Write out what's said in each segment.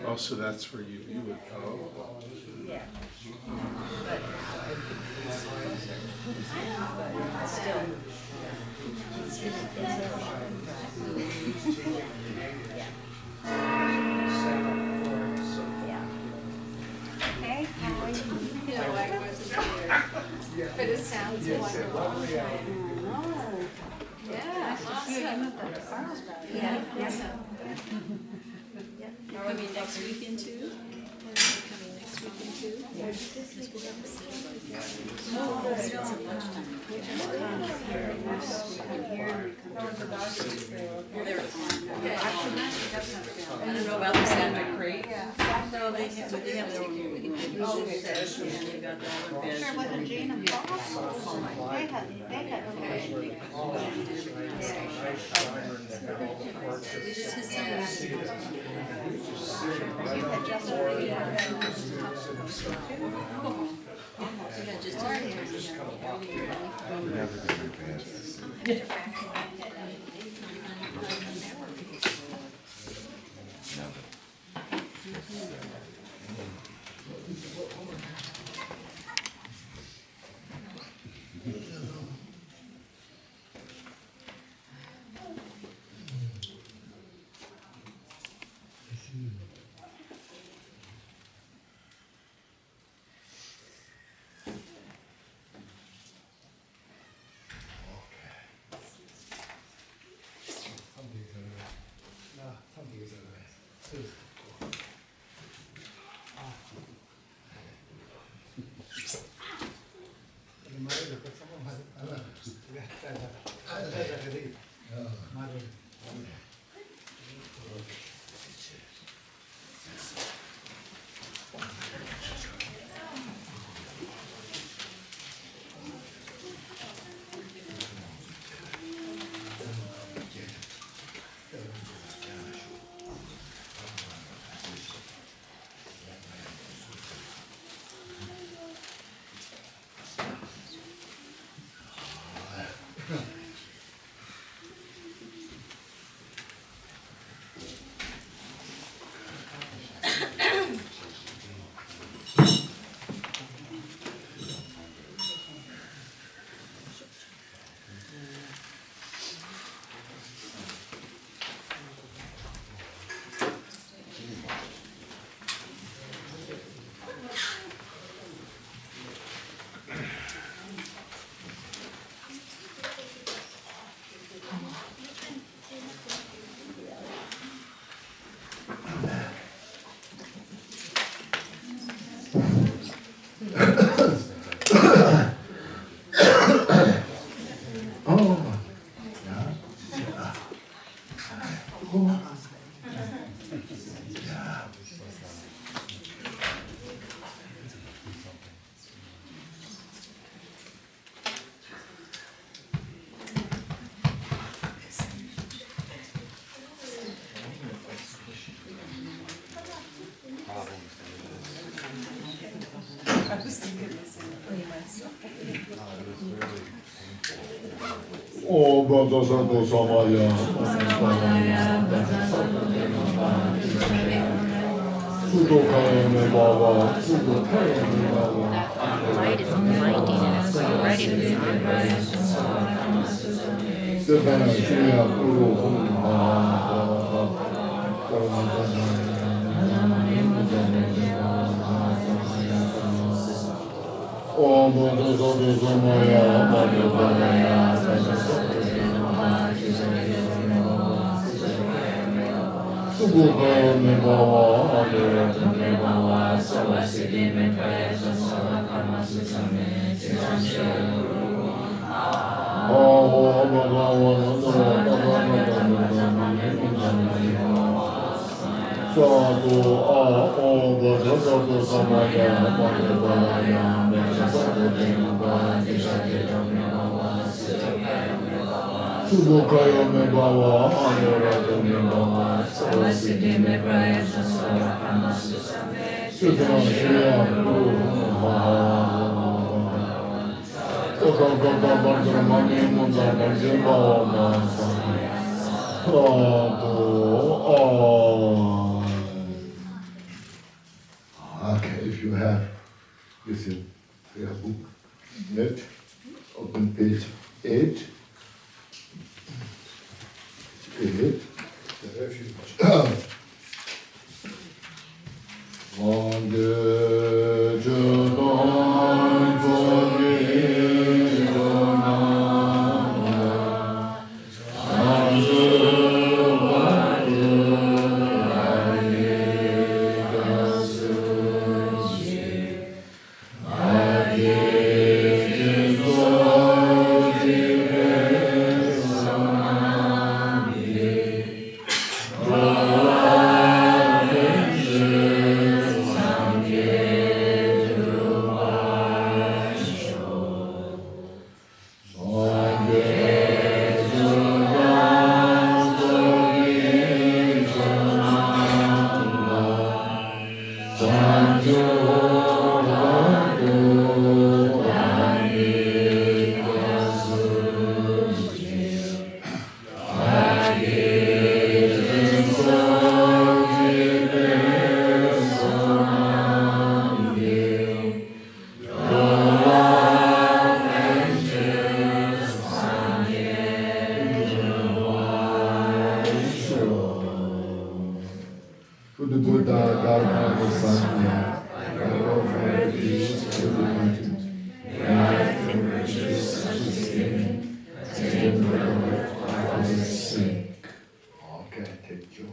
Oh, so that's where you would go? Yeah. But still, Hey, how are you? You know, I wasn't there, but it sounds wonderful. Yeah, awesome. yeah. Are we coming next weekend too? Are we coming next weekend too? I don't know about the Santa Crate. No, they have their own meeting. And they've got their own bed. Sure wasn't Gene and Paul? They had. Just his son. You had just already. Yeah, just his O Bhagavad Samaya Sudokaya me Baba Sudokaya me Baba Light is blinding and it's going right in his eyes. Sevana Shriya Guru Huma Om Bhagavad Samaya Bhagavaya Sudokaya me Baba Adorata me Baba Savasidi me Prayasa Savakama Susame Chirasya Oh Bhagavana Sadhu Om Bhagavad Samaya Bhagavaya Sudokaya me Baba Adorata me Baba Savasidi me Prayasa Savakama Susame Chirasya Mani Mundana Jimba Masa Sadhu refuge. Wangye Jodon Zogi Jonana Sanju Vadu Rani Gasuji Adi Jinzoji For the Buddha, Dharma, the Sangha, I offer these to the mountains. Life and virtues sustaining, attain the Lord for others' sake. Okay, take you.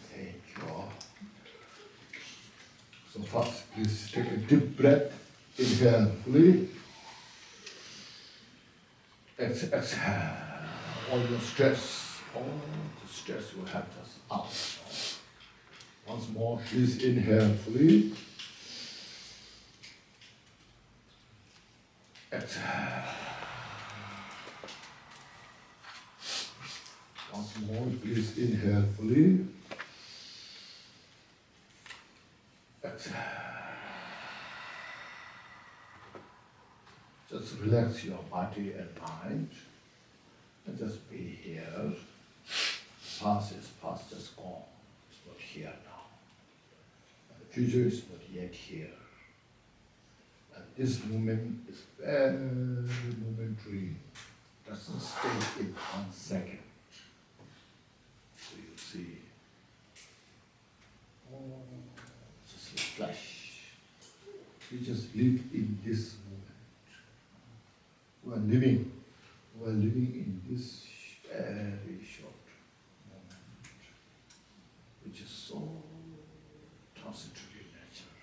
Thank you. So first, please take a deep breath. Inhale fully. Exhale. All the stress will help us out. Once more, please inhale fully. Exhale. Once more, please inhale fully. Exhale. Just relax your body and mind and just be here. Past is past, just gone. It's not here now. And the future is not yet here. And this moment is very momentary. Doesn't stay in 1 second. So you see, just a flash. We just live in this moment. We are living in this very short moment, which is so transitory nature.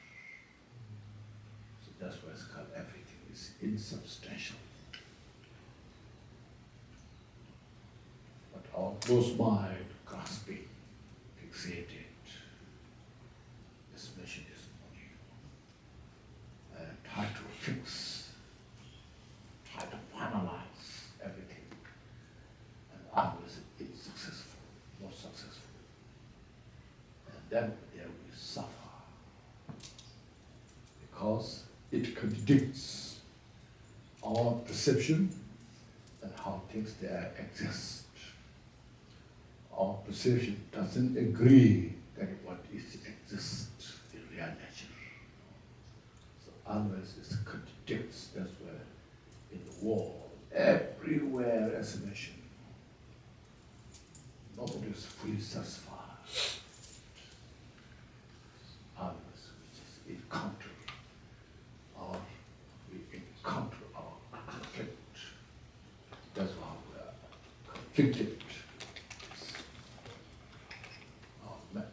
So that's why it's called everything is insubstantial. But our close mind, grasping, fixated, this machine is moving, and try to fix, try to finalize everything, and always it's successful, not successful. And then there we suffer, because it contradicts our perception and how things there exist. Our perception doesn't agree that what is exists in real nature. So always it contradicts. That's where in the world, everywhere as a nation, nobody is fully satisfied. Always we just encounter our conflict. That's why we are conflicted.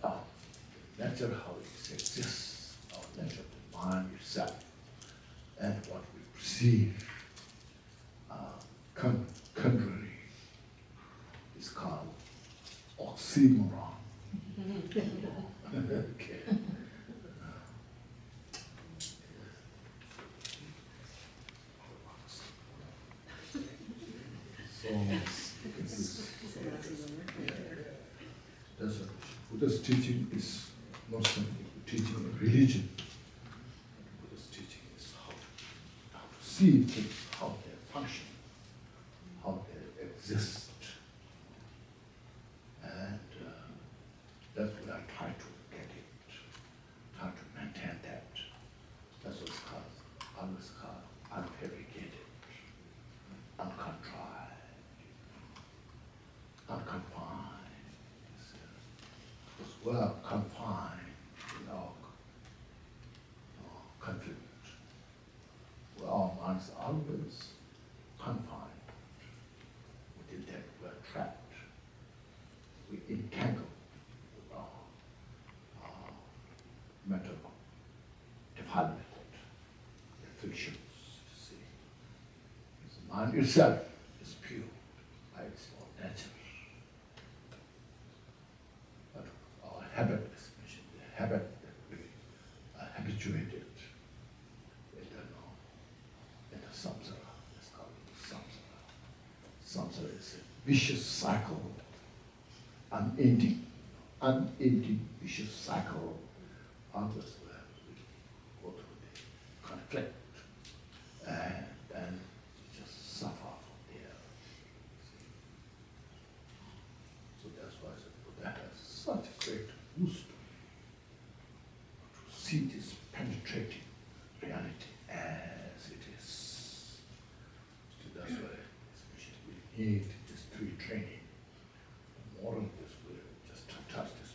Our nature, how it exists, our nature, the mind itself, and what we perceive, contrary, is called oxymoron. Okay. So, that's what Buddha's teaching is not something teaching a religion. Buddha's teaching is how to see things, how they function, how they exist. well confined, conflict. Well, our minds are always confined. Within that, we're trapped. We entangle with our mental defilement, afflictions, you see. The mind itself is pure by its own nature. But our habit, especially the habit that we are habituated in the samsara, let's call it samsara. Samsara is a vicious cycle, unending vicious cycle, always where we go through the conflict and then we just suffer from there. So that's why the Buddha has such a great wisdom to see this penetrating reality as it is. So that's why especially we need this three training. The moral is we just to touch this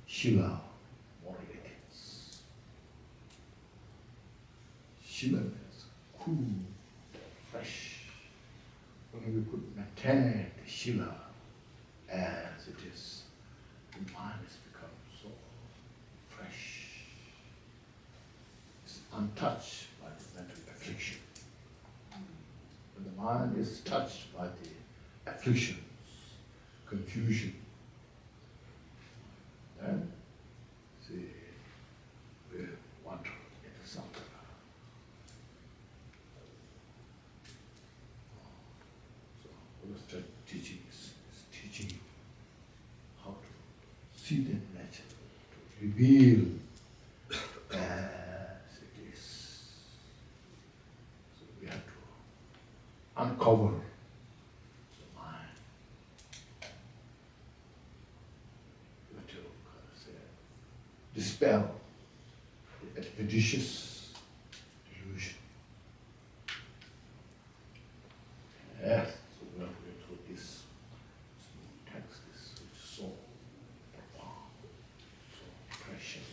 Shila, moral ethics. Shila means cool, fresh. When we could maintain the Shila as it is, the mind has become so fresh. It's untouched by the mental affliction. When the mind is touched by the afflictions, confusion, then see, we wander into samsara. So Buddha's teaching is teaching you how to see the nature, to reveal as it is. So we have to uncover the mind. We have to dispel the adventitious delusion. Yes, so we are going through this text, this which is so profound, so precious.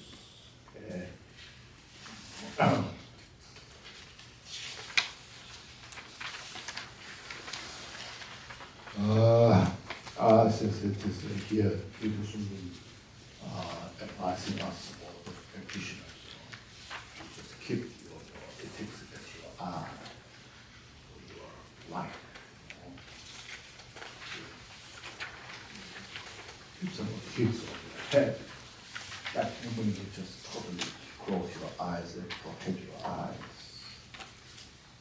Since it is here, it is advising us all the practitioners to just keep your ethics as your eye, your life. Keep some of the kids on your head. That moment you just totally close your eyes and protect your eyes.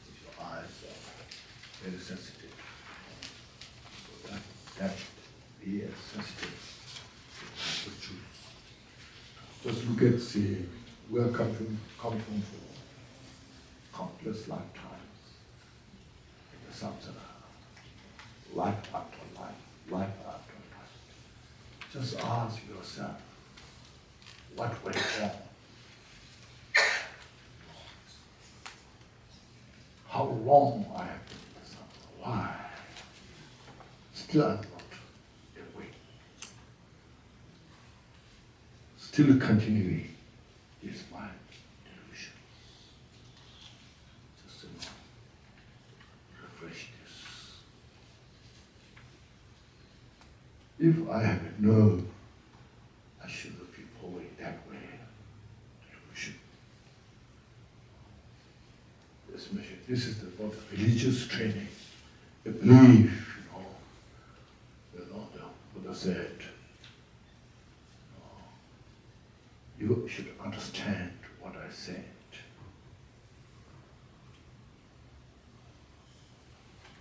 If your eyes are very sensitive, so that be as sensitive to the truth. Just look at, see, we are come from countless lifetimes in the samsara, life after life, life after life. Just ask yourself, what went wrong? How long I have been in the samsara? Why? Still I'm not awake. Still continuing is my delusion. Just refresh this. If I have a nerve, I shouldn't be following that way. Delusion. This is about religious training, a belief, the Buddha said, you should understand what I said.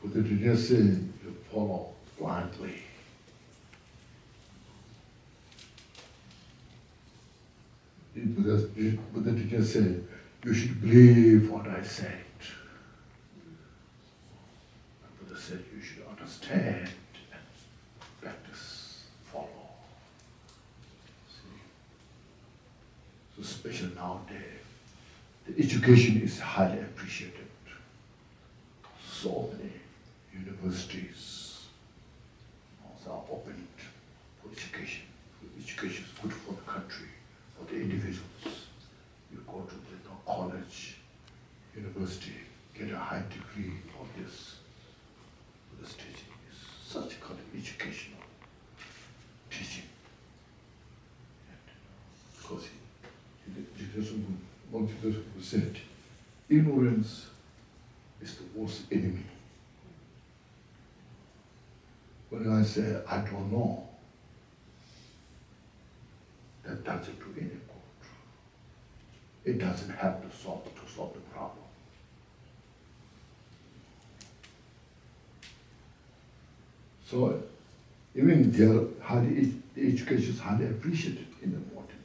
Buddha didn't say you follow blindly. Buddha didn't say you should believe what I said. Buddha said you should understand and practice, follow. See? So especially nowadays, the education is highly appreciated. So many universities also are opened for education. said, ignorance is the worst enemy. When I say I don't know, that doesn't do any good. It doesn't help to solve the problem. So even the education is highly appreciated in the modern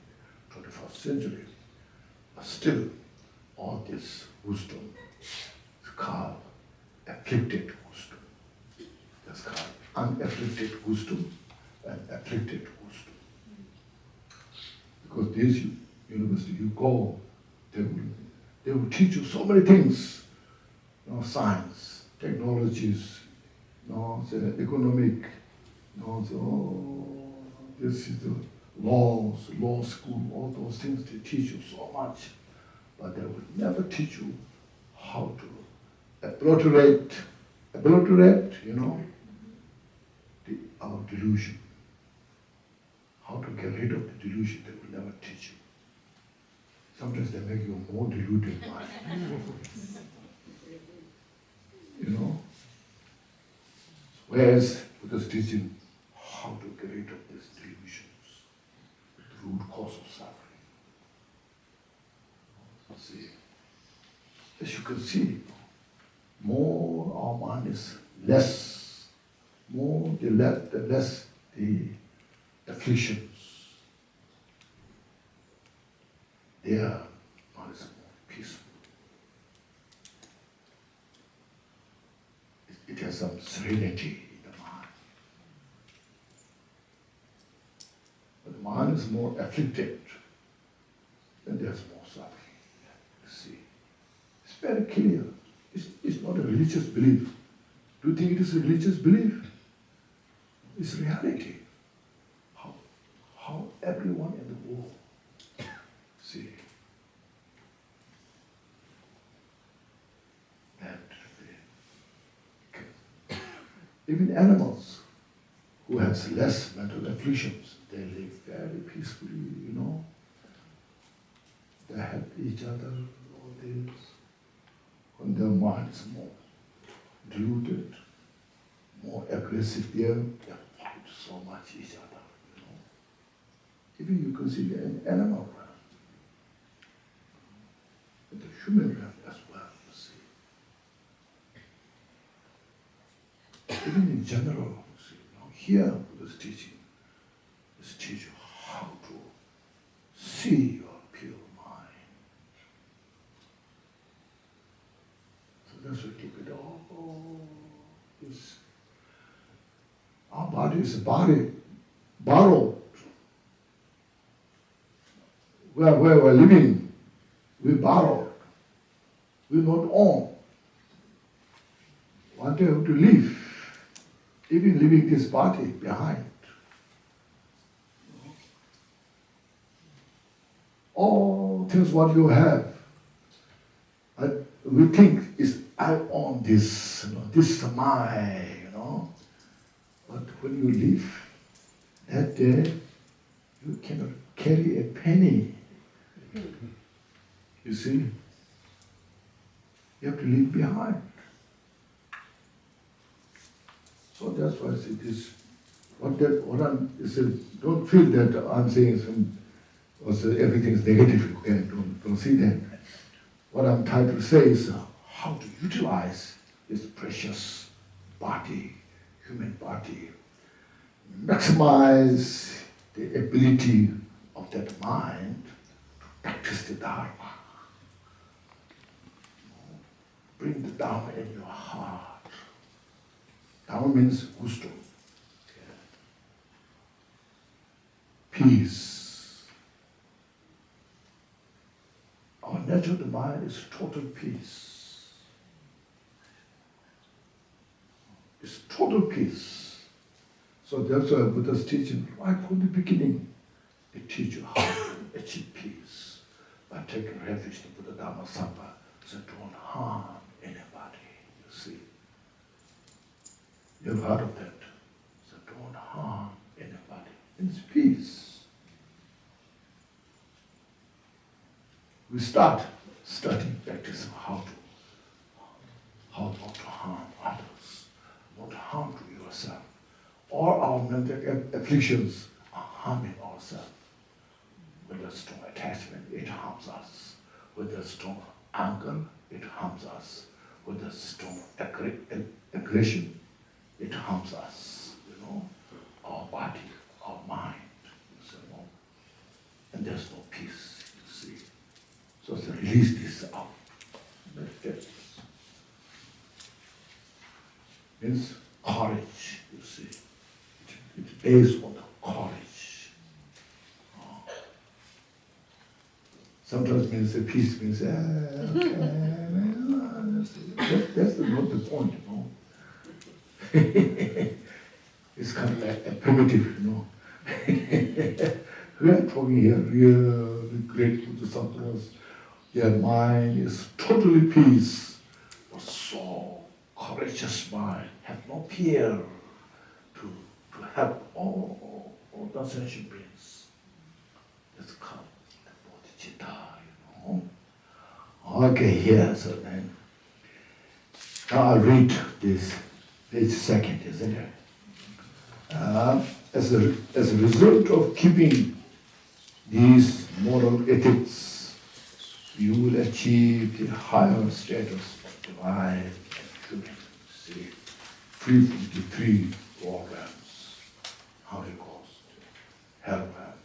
21st century. But still, all this wisdom is called afflicted wisdom. That's called unafflicted wisdom and afflicted wisdom. Because this university you go, they will teach you so many things, science, technologies, the economic, this is the laws, law school, all those things, they teach you so much, but they will never teach you how to obliterate, our delusion. How to get rid of the delusion, they will never teach you. Sometimes they make you more deluded mind. Whereas Buddha's teaching how to get rid of these delusions, the root cause of suffering. See, as you can see, more our mind is less, the less the afflictions. Their mind is more peaceful. It has some serenity in the mind. When the mind is more afflicted, then there's more suffering. You see, it's very clear. It's not a religious belief. Do you think it is a religious belief? It's reality. How everyone in the world see that even animals who has less mental afflictions, they live very peacefully, They help each other, all this. When their mind is more deluded, more aggressive, they fight so much each other, Even you can see the animal realm, and the human realm as well, you see. Even in general, you see, here Buddha's teaching is teach you how to see your pure mind. So that's what keep it all. Our body is a body borrowed. Where we're living, we borrowed. We not own. One day we have to leave, even leaving this body behind. All things what you have, we think is I own this, this is mine, But when you leave, that day, you cannot carry a penny. You see? You have to leave behind. So that's why I say this. Don't feel that I'm saying everything is negative. Okay? Don't see that. What I'm trying to say is how to utilize this precious body, human body, maximize the ability of that mind to practice the Dharma. Bring the Dharma in your heart. Dharma means wisdom, peace. Our nature of the mind is total peace. It's total peace. So that's why Buddha's teaching, right from the beginning, they teach you how to achieve peace by taking refuge in the Buddha Dharma Sangha. So don't harm anybody, you see. You've heard of that. So don't harm anybody. It's peace. We start starting practicing how not to harm others, not harm to yourself. All our mental afflictions are harming ourselves. With a strong attachment, it harms us. With a strong anger, it harms us. With a strong aggression, it harms us. Our body, our mind, and there's no peace, you see. So to release this out. Meditate. Means courage, you see. It's based on the courage. Sometimes means the peace means, okay, that's not the point, It's kind of like a primitive, We are talking here really grateful to Santos. Their mind is totally peace. So courageous mind, have no fear to help all the sentient beings. It's called bodhicitta, Okay, here, so then. Now I'll read this page second, isn't it? As a result of keeping these moral ethics, you will achieve the higher status of divine and human, see, free from the three world realms, Holy Ghost, hell realm,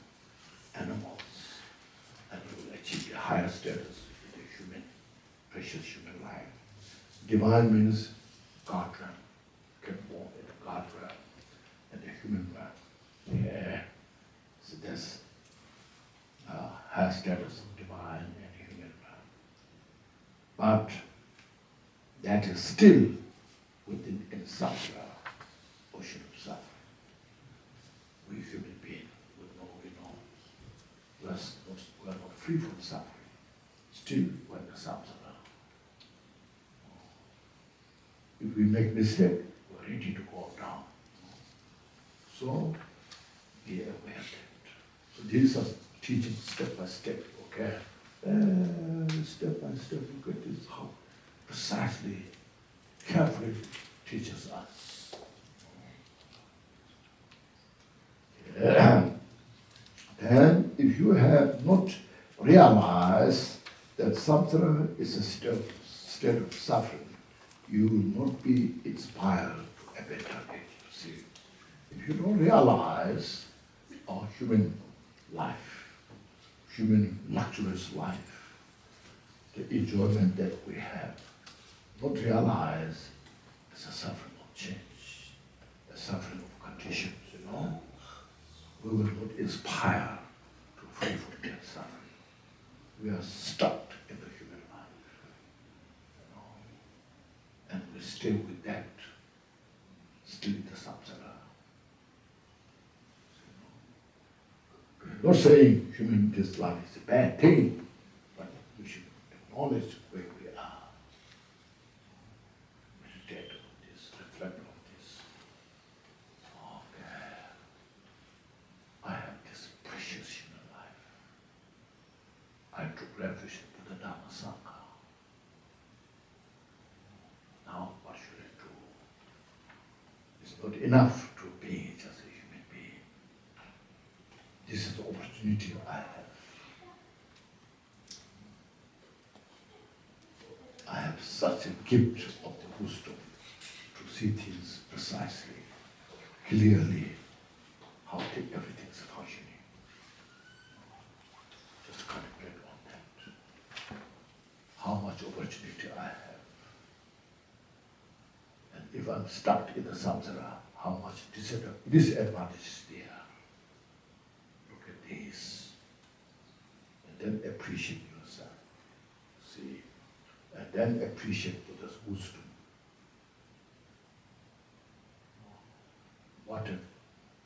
animals, and you will achieve the higher status in the human, precious human life. Divine means God realm, you can born in the God realm and the human realm. Yeah, so that's higher status of divine and human realm. But that is still within in samsara, ocean of suffering. We human beings, we are not free from suffering. Still, we're in the samsara. If we make mistake, we're ready to go down. So, be aware of that. So these are teaching step by step, okay? Step by step, look at this, how precisely, carefully teaches us. Then, if you have not realized that samsara is a state of suffering, you will not be inspired to abandon it, you see. If you don't realize our human life, human luxurious life, the enjoyment that we have, not realize it's a suffering of change, a suffering of conditions, We will not inspire to free from that suffering. We are stuck in the human life, and we stay with that, still in the samsara. Not saying human this life is a bad thing, but we should acknowledge where we are. Meditate on this, reflect on this. Okay. I have this precious human life. I took refuge in the Dhamma Sangha. Now what should I do? It's not enough to be just a human being. This is the opportunity I have. I have such a gift of the wisdom to see things precisely, clearly, how everything is functioning. Just contemplate on that. How much opportunity I have. And if I'm stuck in the samsara, how much disadvantage is there. Look at this. And then appreciate yourself. See? And then appreciate Buddha's wisdom. What a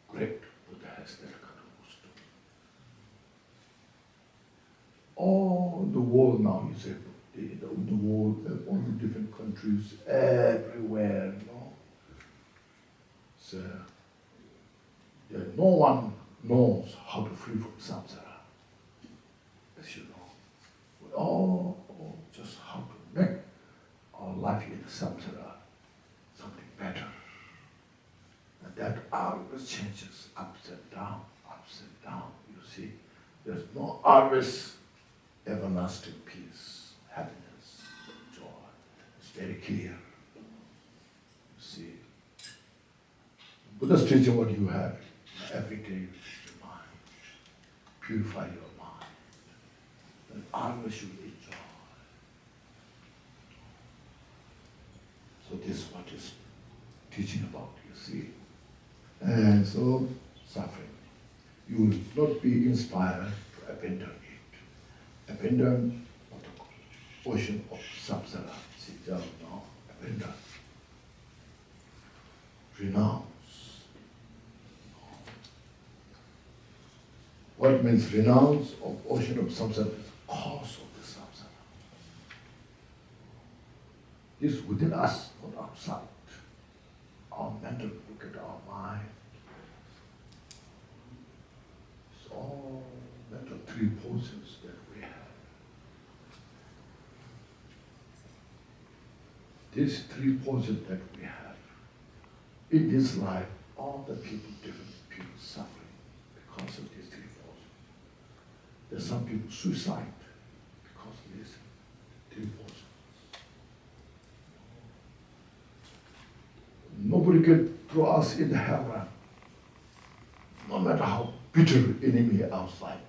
great Buddha has that kind of wisdom. All the world now, you say, the world, all the different countries, everywhere, So, no one knows how to free from samsara, as you know. We all life in samsara, something better. And that always changes ups and down, you see. There's no always everlasting peace, happiness, joy. It's very clear. You see. Buddha's teaching what you have every day with your mind. Purify your mind. And always you enjoy. So this is what is teaching about, you see. And so suffering. You will not be inspired to abandon it. Abandon the ocean of samsara. See, just now, abandon. Renounce. What means renounce of ocean of samsara is cause of the samsara. This is within us, not outside. Our mental, look at our mind. It's all mental three poses that we have. These three poses that we have. In this life, all the different people suffering because of these three poses. There's some people suicide because of these three poses. Nobody can throw us in the hell. No matter how bitter enemy outside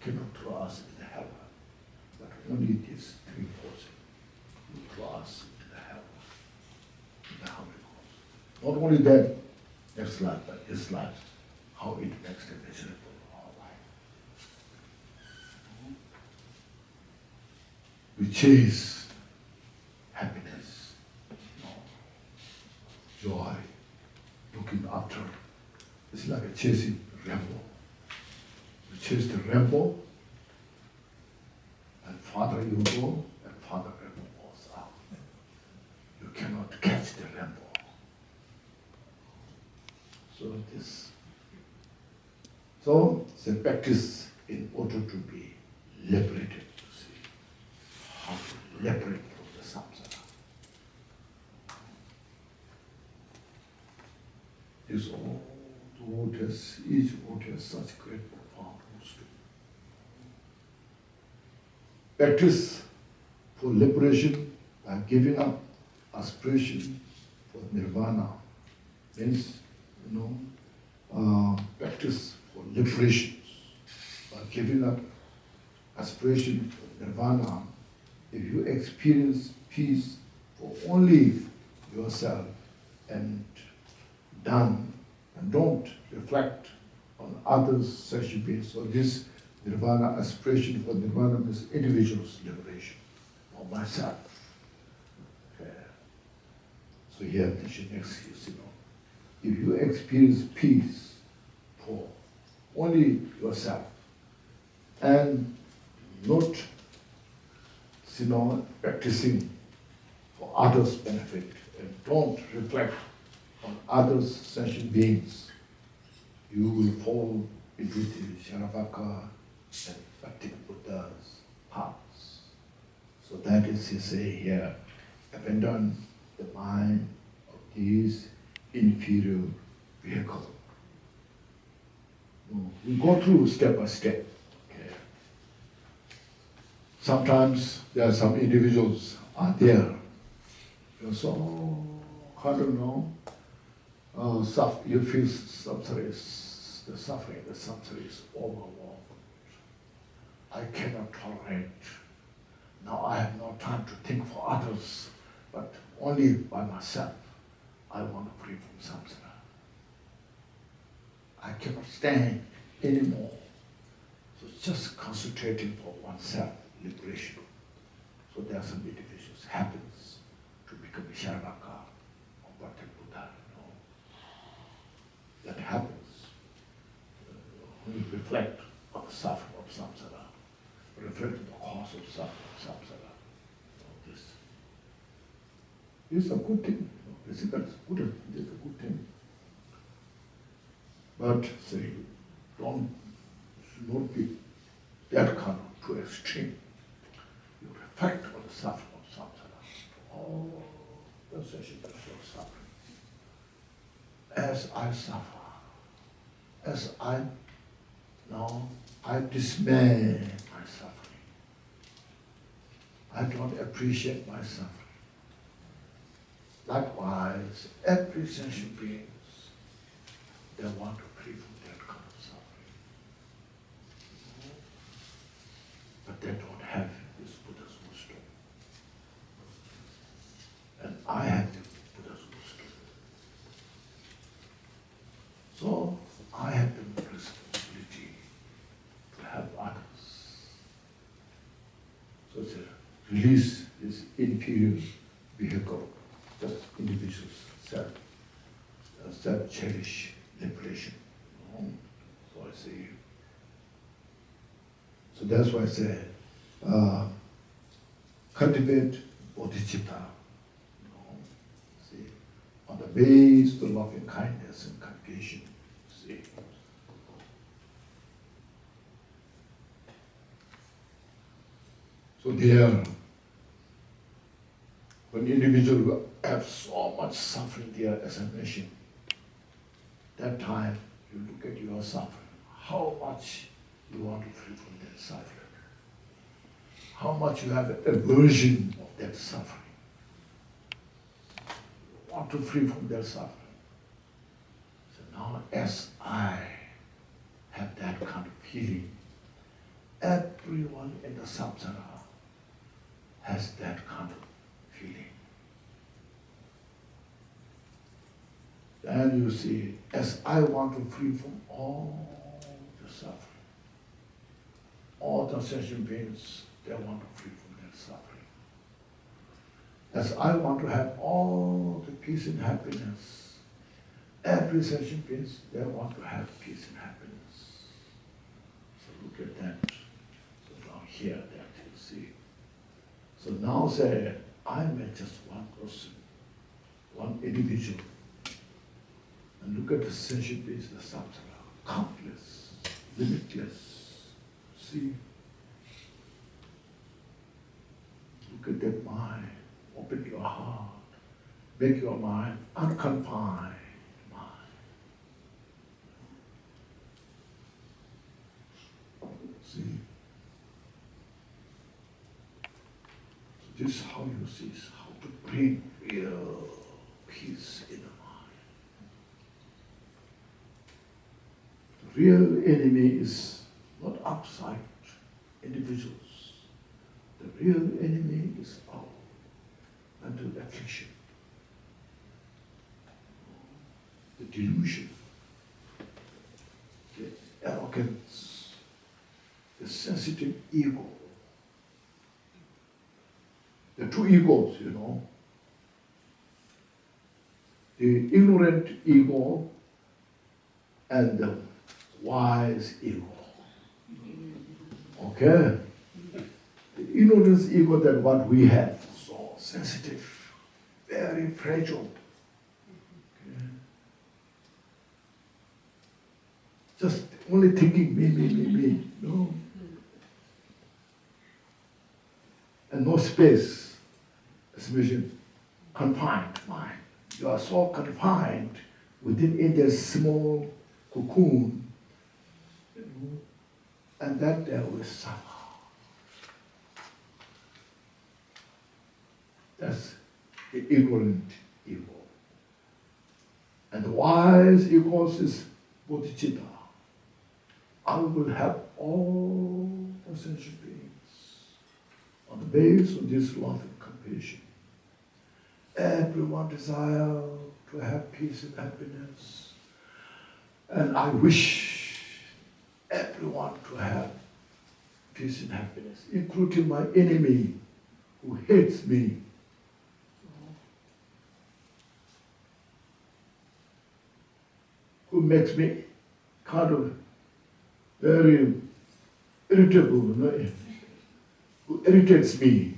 cannot throw us in the hell. But only these three forces will throw us into the hell. In the Holy Ghost. Not only that, next life, but this life, how it makes them miserable our life. We chase happiness, joy, looking after. It's like a chasing rainbow. You chase the rainbow, and farther you go, and farther rainbow goes out. You cannot catch the rainbow. So it's a practice in order to be liberated, you see. How to liberate from the samsara. This all devotees, each devotee has such great profound wisdom. Practice for liberation by giving up aspiration for nirvana means, practice for liberation by giving up aspiration for nirvana. If you experience peace for only yourself and don't reflect on others' sexual beings. So this nirvana, aspiration for nirvana means individual's liberation, or myself. Okay. So here mentioned next is, if you experience peace for only yourself and not, practicing for others' benefit and don't reflect on others' sentient beings, you will fall into the Sharavaka and Bhakti Buddha's paths. So that is, he say here, abandon the mind of these inferior vehicles. We go through step by step. Okay. Sometimes there are some individuals are there. You're so, I don't know, you feel the suffering is overwhelming. I cannot tolerate. Now I have no time to think for others, but only by myself. I want to free from samsara. I cannot stand anymore. So just concentrating for oneself, liberation. So there are some individuals happens to become a Sharavaka or Bhakti Buddha. That happens. When you reflect on the suffering of samsara, reflect on the cause of suffering of samsara. This is a good thing. Basically, it's a good thing. But say, should not be that kind of too extreme. You reflect on the suffering of samsara. Oh, the sensation is so suffering. As I suffer, as I dismay my suffering. I don't appreciate my suffering. Likewise, every sentient beings, they want to free from that kind of suffering. But they don't have this Buddha's wisdom. And I have the Buddha's wisdom. So I have the responsibility to help others. So to release this inferior vehicle, just individuals self-cherish liberation. So I say, so that's why I say, cultivate bodhicitta. See, on the base of loving kindness and compassion. See. So there, when individuals have so much suffering there as a nation, that time you look at your suffering, how much you want to free from that suffering, how much you have aversion of that suffering, you want to free from that suffering. So now as I have that kind of feeling, everyone in the samsara has that kind of feeling. And you see, as I want to free from all the suffering, all the sentient beings, they want to free from their suffering. As I want to have all the peace and happiness, every sentient beings, they want to have peace and happiness. So look at that. So now here that you see. So now say, I'm just one person, one individual. And look at the sentient beings, the samsara, countless, limitless. See? Look at that mind. Open your heart. Make your mind unconfined mind. See? So this is how you see, how to bring real peace in the mind. The real enemy is not outside individuals. The real enemy is our mental affliction, the delusion, the arrogance, the sensitive ego. The two egos, the ignorant ego and the wise ego. Okay? The ignorance ego that what we have, so sensitive, very fragile. Okay? Just only thinking me, no. And no space, especially confined mind. You are so confined within in this small cocoon, and that there will suffer. That's the ignorant ego. And the wise ego is bodhicitta. I will help all the sentient beings on the base of this love and compassion. Everyone desire to have peace and happiness. And I wish everyone to have peace and happiness, including my enemy who hates me. Who makes me kind of very irritable, who irritates me.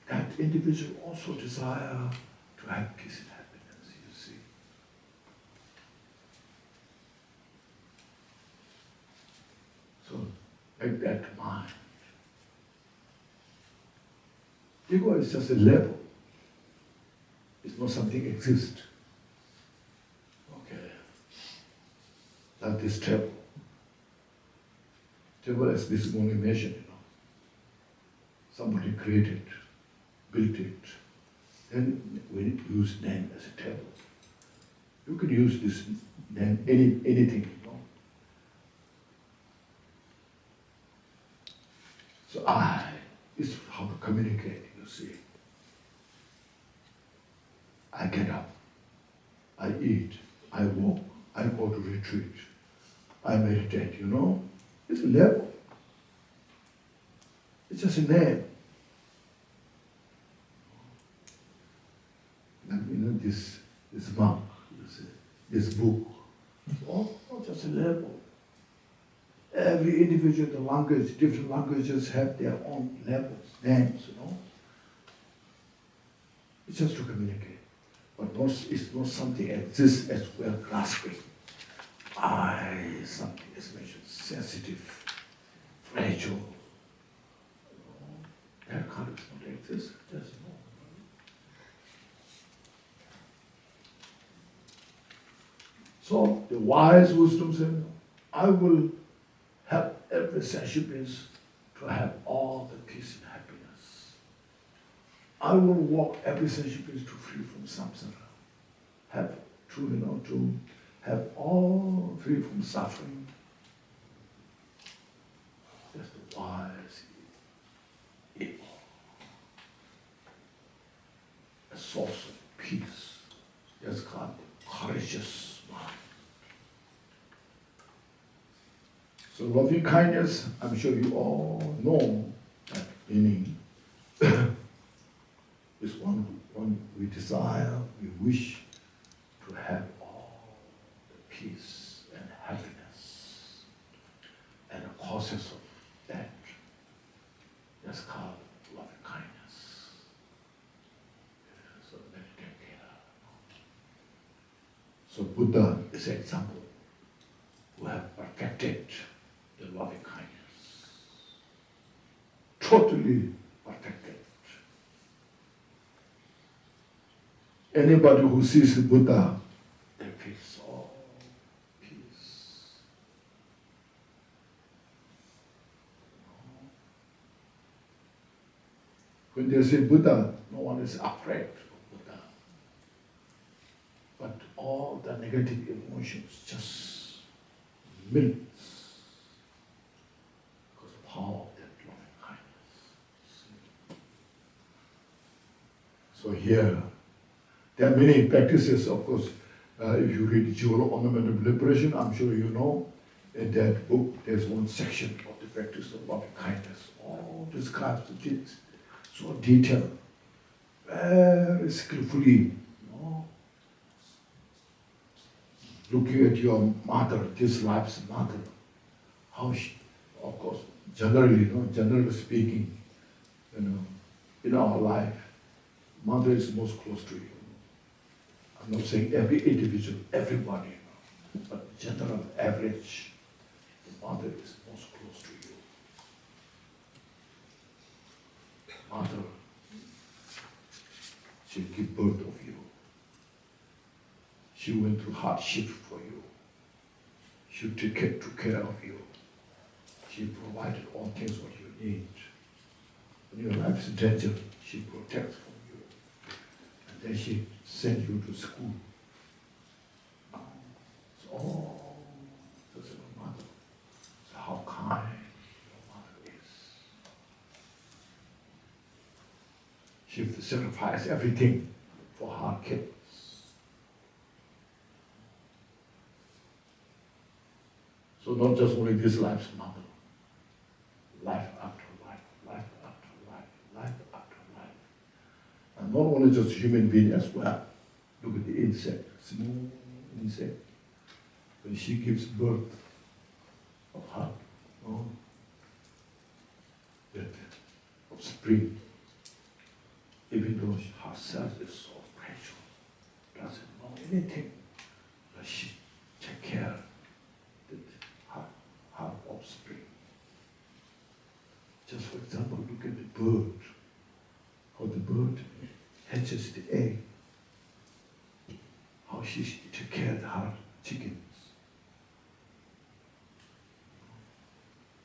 That individual also desire to have peace and happiness, you see. So, make that mind. Ego is just a level. It's not something exists. Okay. Like this table. Table as this only mentioned, Somebody created, built it. Then we use name as a table. You can use this name anything, So I is how to communicate, you see. I get up, I eat, I walk, I go to retreat, I meditate, It's a level. It's just a name. And this monk, you see, this book, it's all just a level. Every individual, the language, different languages have their own levels, names, It's just to communicate. But it's not something exists as well grasping. I, something is mentioned, sensitive, fragile. That kind of not exist. There's no. So the wise wisdom said, I will help every sentient being to have all the peace and happiness. I will walk every sentient being to free from samsara. To have all free from suffering. That's the wise evil. A source of peace. That's called courageous mind. So loving kindness, I'm sure you all know that meaning. Is one we desire, we wish to have all the peace and happiness. And the causes of that, that's called loving kindness. So meditate here. So Buddha is an example who have perfected the loving kindness. Totally perfected. Anybody who sees the Buddha, they feel so peace. When they say Buddha, no one is afraid of Buddha. But all the negative emotions just melts because of the power of that loving kindness. So here, there are many practices, of course. If you read Jewel Ornament of Liberation, I'm sure you know, in that book, there's one section of the practice of loving kindness. All describes it so detailed, very skillfully. Looking at your mother, this life's mother, how she, of course, generally speaking, in our life, mother is most close to you. I'm not saying every individual, everybody, but general average, the mother is most close to you. Mother, she give birth of you. She went through hardship for you. She took care of you. She provided all things what you need. When your life is in danger, she protects from you. And then she sent you to school. So, that's your mother. So how kind your mother is. She sacrificed everything for her kids. So not just only this life's mother, life after life, life after life, life after life. And not only just human being as well. Look at the insect, small insect. When she gives birth of her, that offspring, even though she herself is so fragile, doesn't know anything, but she takes care that her offspring. Just for example, look at the bird, how the bird hatches the egg. chickens.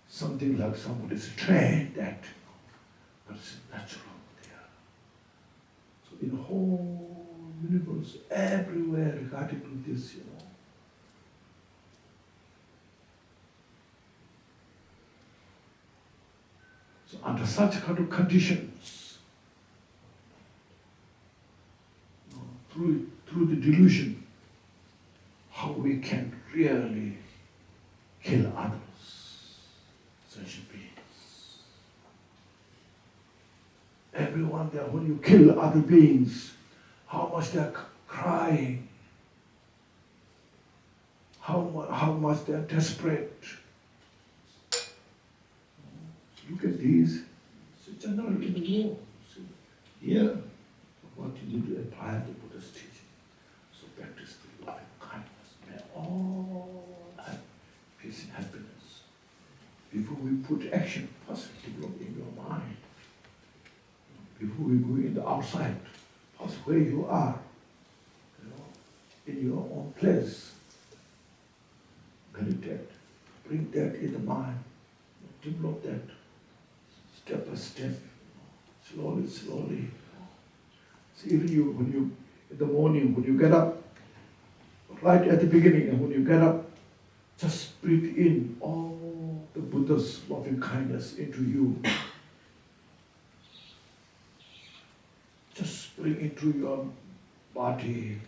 Something like somebody's trained that, but it's natural there. So in the whole universe, everywhere regarding to this, So under such kind of conditions, through the delusion, how we can really kill others, sentient beings. Everyone there, when you kill other beings, how much they're crying, how much they're desperate. Look at these. It's generally in the world. Here, what you need to apply the Buddha's teaching. So practice the loving kindness. May all have peace and happiness. Before we put action, first develop in your mind. Before we go in the outside, first where you are, in your own place. Meditate. Bring that in the mind. Develop that. Step by step, slowly. So even when you, in the morning, when you get up, right at the beginning, and when you get up, just breathe in all the Buddha's loving kindness into you. Just bring into your body,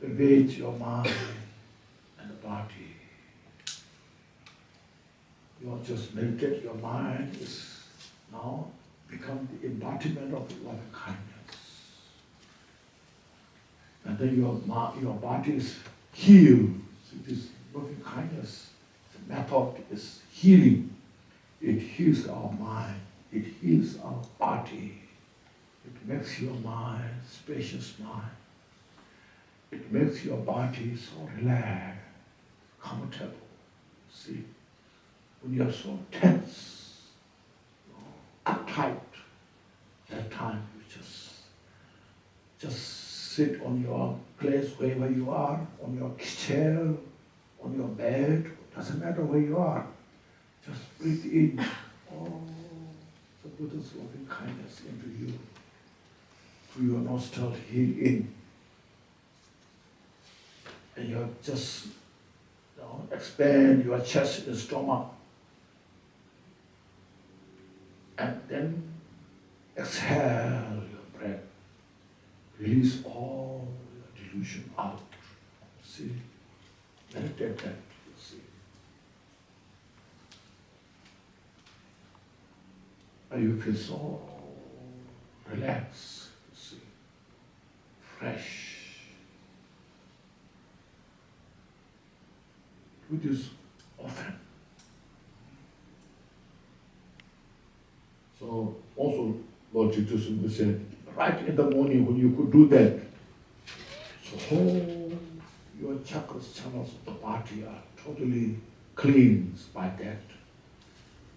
pervade your mind and the body. You want just meditate, your mind is now become the embodiment of loving kindness. And then your body is healed. So this loving kindness, the method is healing. It heals our mind. It heals our body. It makes your mind spacious mind. It makes your body so relaxed, comfortable. See? When you are so tense, uptight, that time you just sit on your place wherever you are, on your chair, on your bed, doesn't matter where you are. Just breathe in all the Buddha's loving kindness into you. Through your nostril, heal in. And you just expand your chest and stomach. And then exhale your breath. Release all your delusion out. See? Meditate that, you see. And you feel so relaxed, you see. Fresh. Do this often. So also Lord Jesus said, right in the morning when you could do that, so whole your chakras, channels of the body are totally cleansed by that.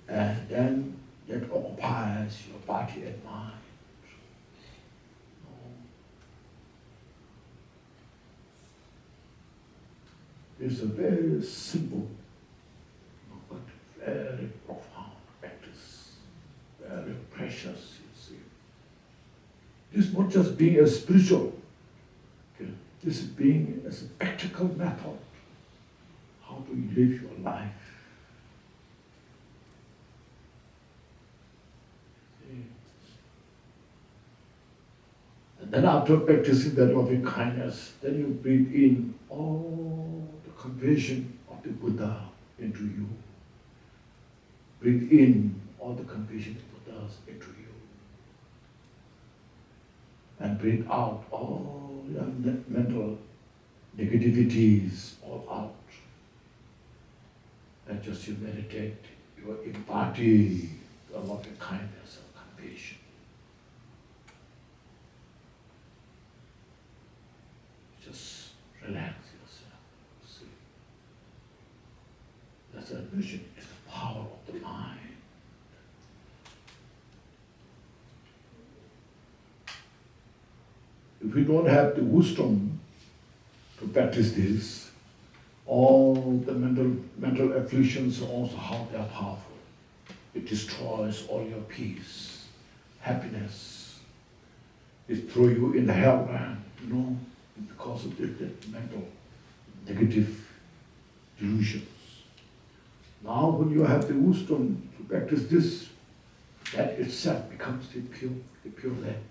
And then that occupies your body and mind. It's a very simple but very profound practice. Very precious, you see. This is not just being a spiritual, okay? This is being as a practical method. How do you live your life? See? And then after practicing that loving kindness, then you breathe in all the compassion of the Buddha into you. Breathe in all the compassion of Buddha into you. And breathe out all your mental negativities all out. And just you meditate, you embody the loving kindness and compassion. Just relax yourself. See? That's a mission, it's the power of the mind. If we don't have the wisdom to practice this, All the mental afflictions also how they are powerful. It destroys all your peace, happiness. It throws you in the hell, man, because of the mental negative delusions. Now when you have the wisdom to practice this, that itself becomes the pure land.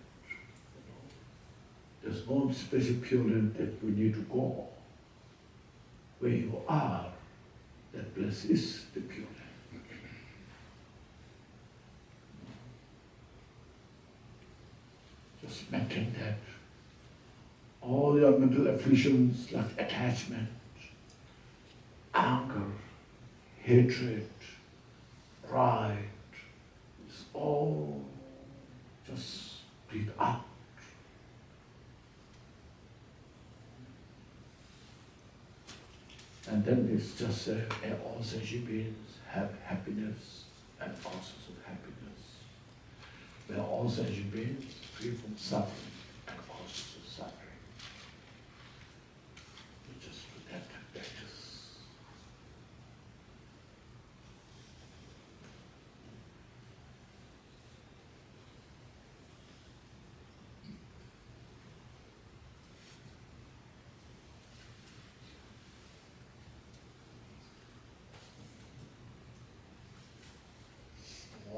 There's no special pure land that we need to go. Where you are, that place is the pure land. Just maintain that. All your mental afflictions like attachment, anger, hatred, pride, it's all just breathe out. And then it's just all sentient beings have happiness and causes of happiness. They are all sentient beings free from suffering and causes of suffering. You just put that to practice.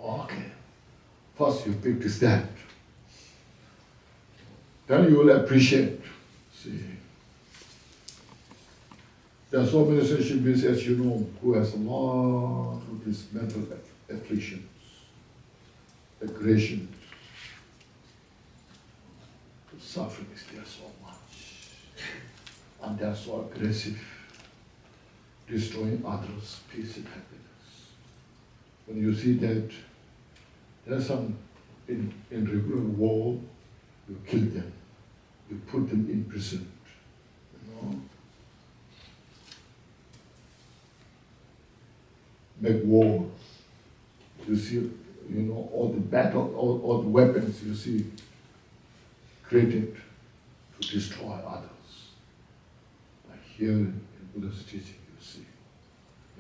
Okay. First you practice that. Then you will appreciate. See, there are so many sentient beings, as you know, who has a lot of these mental afflictions, aggressions. The suffering is there so much. And they are so aggressive, destroying others' peace and happiness. When you see that there's some in regular war, you kill them, you put them in prison, make war. You see, all the battle, all the weapons you see created to destroy others. Like here in Buddha's teaching, you see,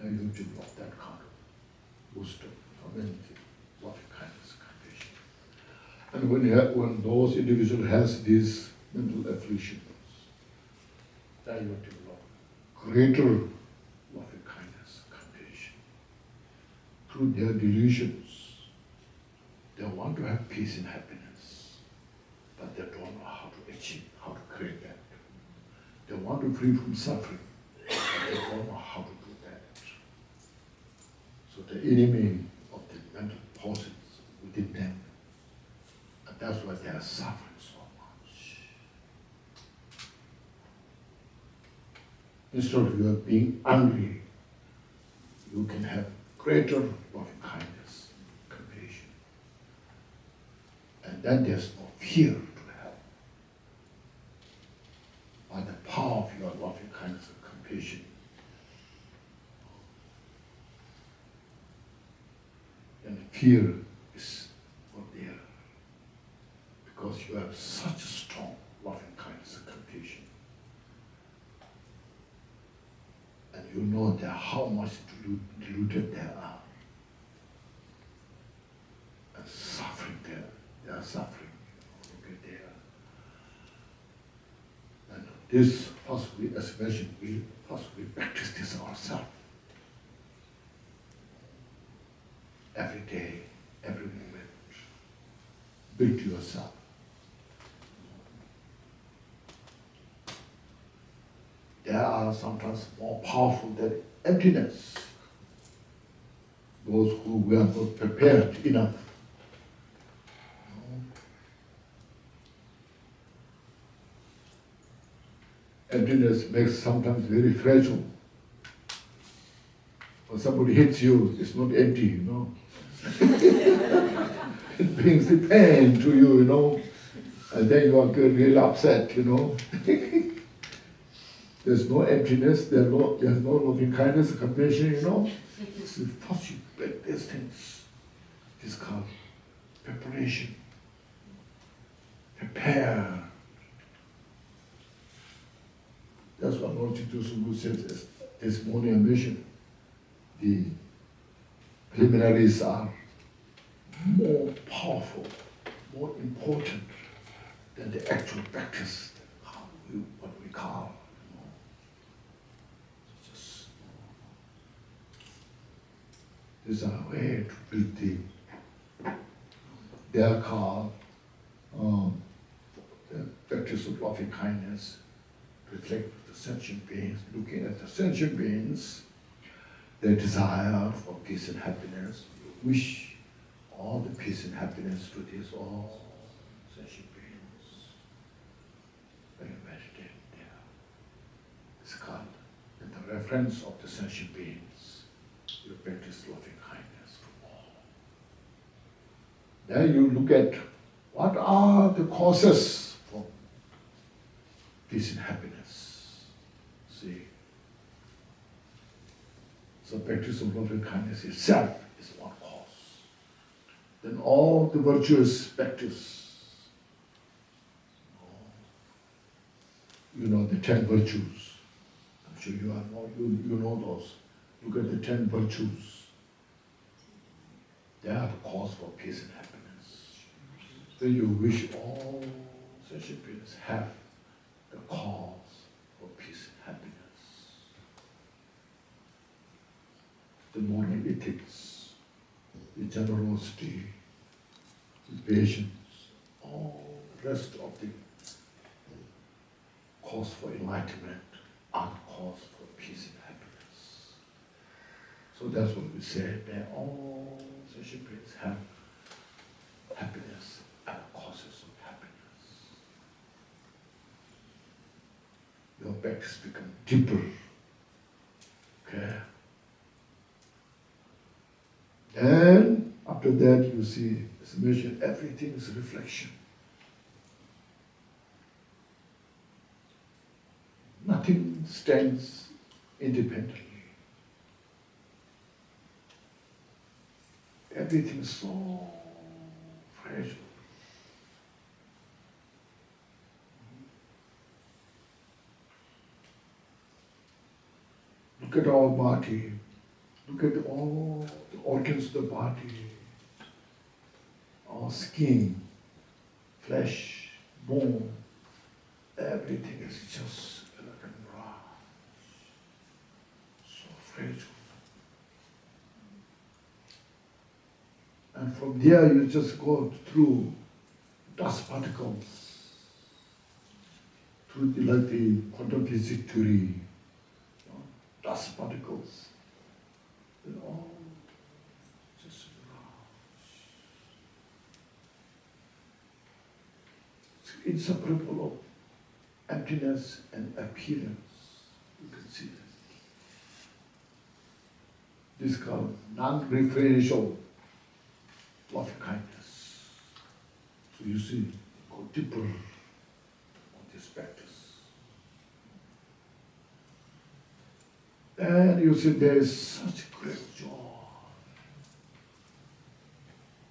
now you develop that kind of wisdom, humanity, loving kindness, compassion. And when those individuals has these mental afflictions, then you develop greater loving kindness, compassion. Through their delusions, they want to have peace and happiness, but they don't know how to achieve, how to create that. They want to free from suffering, but they don't know how to do that. So the enemy of the mental forces within them, and that's why they are suffering so much. Instead of you being angry, you can have greater loving kindness, compassion. And then there's no fear to have. By the power of your loving kindness and compassion, and fear is not there. Because you have such a strong loving kindness and compassion. And you know that how much deluded they are. And suffering there. They are suffering. Okay, there. And this, first we, as mentioned, we practice this ourselves. Every day, every moment. Build yourself. There are sometimes more powerful than emptiness. Those who were not prepared enough. Emptiness makes sometimes very fragile. When somebody hits you, it's not empty, It brings the pain to you, and then you are really upset, There's no emptiness, there's no loving kindness, compassion, It's impossible to break these things. This called preparation. Prepare. That's what Lord Chitu Sumbu says. this morning I mentioned, the preliminaries are more powerful, more important than the actual practice, what we call. Just, these are a way to build they are called the practice of loving kindness, reflect the sentient beings, looking at the sentient beings, their desire for peace and happiness, wish all the peace and happiness to these all sentient beings. When you meditate there, it's called, in the reference of the sentient beings, you practice loving kindness to all. Then you look at what are the causes for peace and happiness. See? So practice of loving kindness itself is one cause. Then all the virtuous practice, you know the 10 virtues. I'm sure you know those. Look at the 10 virtues. They are the cause for peace and happiness. Then you wish all sentient beings have the cause for peace and happiness. The moral ethics, the generosity, the patience, all the rest of the cause for enlightenment are the cause for peace and happiness. So that's what we say, that all sentient beings have happiness and causes of happiness. Your practice becomes deeper. Okay? And after that you see, as mentioned, everything is reflection. Nothing stands independently. Everything is so fragile. Look at our body. Look at all the organs of the body. Our skin, flesh, bone. Everything is just like a raw. So fragile. And from there you just go through dust particles, through the quantum physics theory, dust particles, and all just it's inseparable of emptiness and appearance. You can see that. This is called non-referential love kindness. So you see, go deeper on this practice. And you see there is such great joy.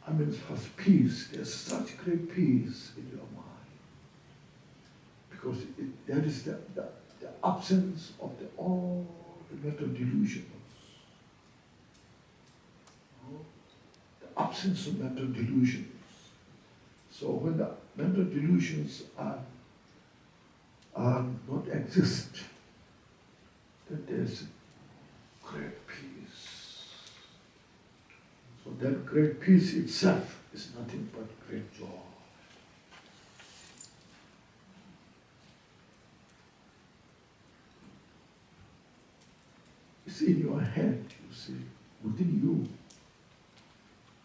I mean, first peace, there's such great peace in your mind. Because that is the absence of all the mental delusions. The absence of mental delusions. So when the mental delusions are not exist, then there's great peace. So that great peace itself is nothing but great joy. It's in your hand, you see, within you.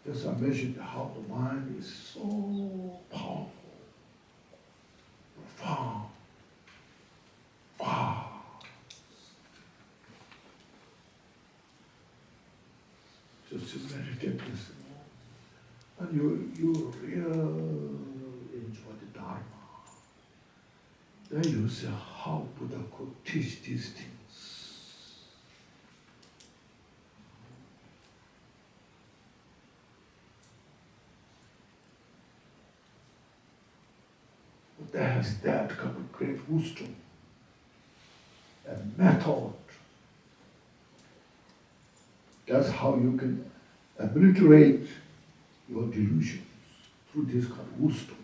Just I mentioned how the mind is so powerful, profound, vast. Just to meditate this, and you really enjoy the Dharma. Then you see how Buddha could teach these things. Buddha has that kind of great wisdom and method That's how you can obliterate your delusions through this kind of wisdom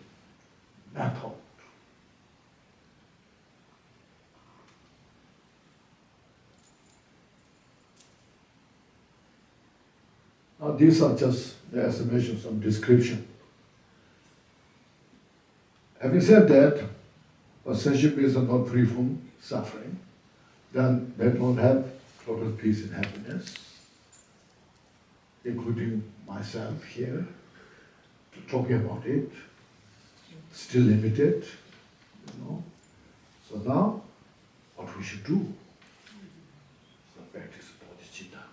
method. Now these are just the estimations of description. Having said that, a sentient beings are not free from suffering, then they don't have total peace and happiness, including myself here, talking about it, still limited, you know. So now, what we should do? So practice bodhicitta.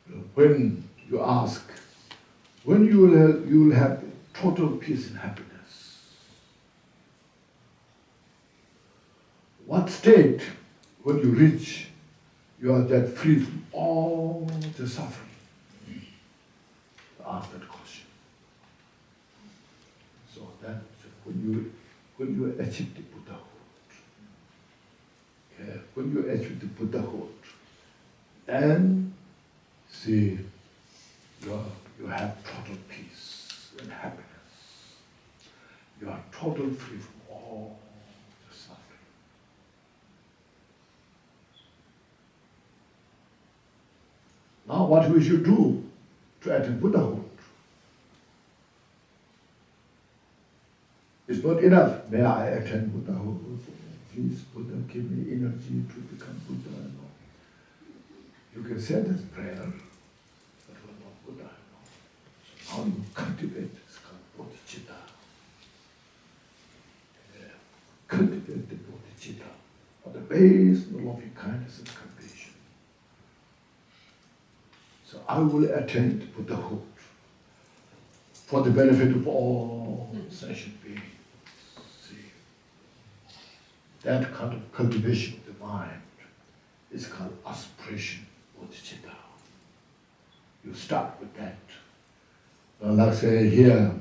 Yeah. When you ask, when you will have total peace and happiness, what state when you reach, you are that free from all the suffering? Ask that question. So that when you achieve the Buddhahood, okay, when you achieve the Buddhahood, then see you have total peace and happiness. You are totally free from all the suffering. Now what we should do to attain Buddhahood? It's not enough. May I attain Buddhahood? Please, Buddha, give me energy to become Buddha. No. You can say this prayer, but we're not Buddha. No. So now you cultivate this kind of bodhicitta. Cultivate the bodhicitta on the base of loving kindness and compassion. So I will attain Buddhahood for the benefit of all sentient beings. See, that kind of cultivation of the mind is called aspiration bodhicitta. You start with that. Like say here,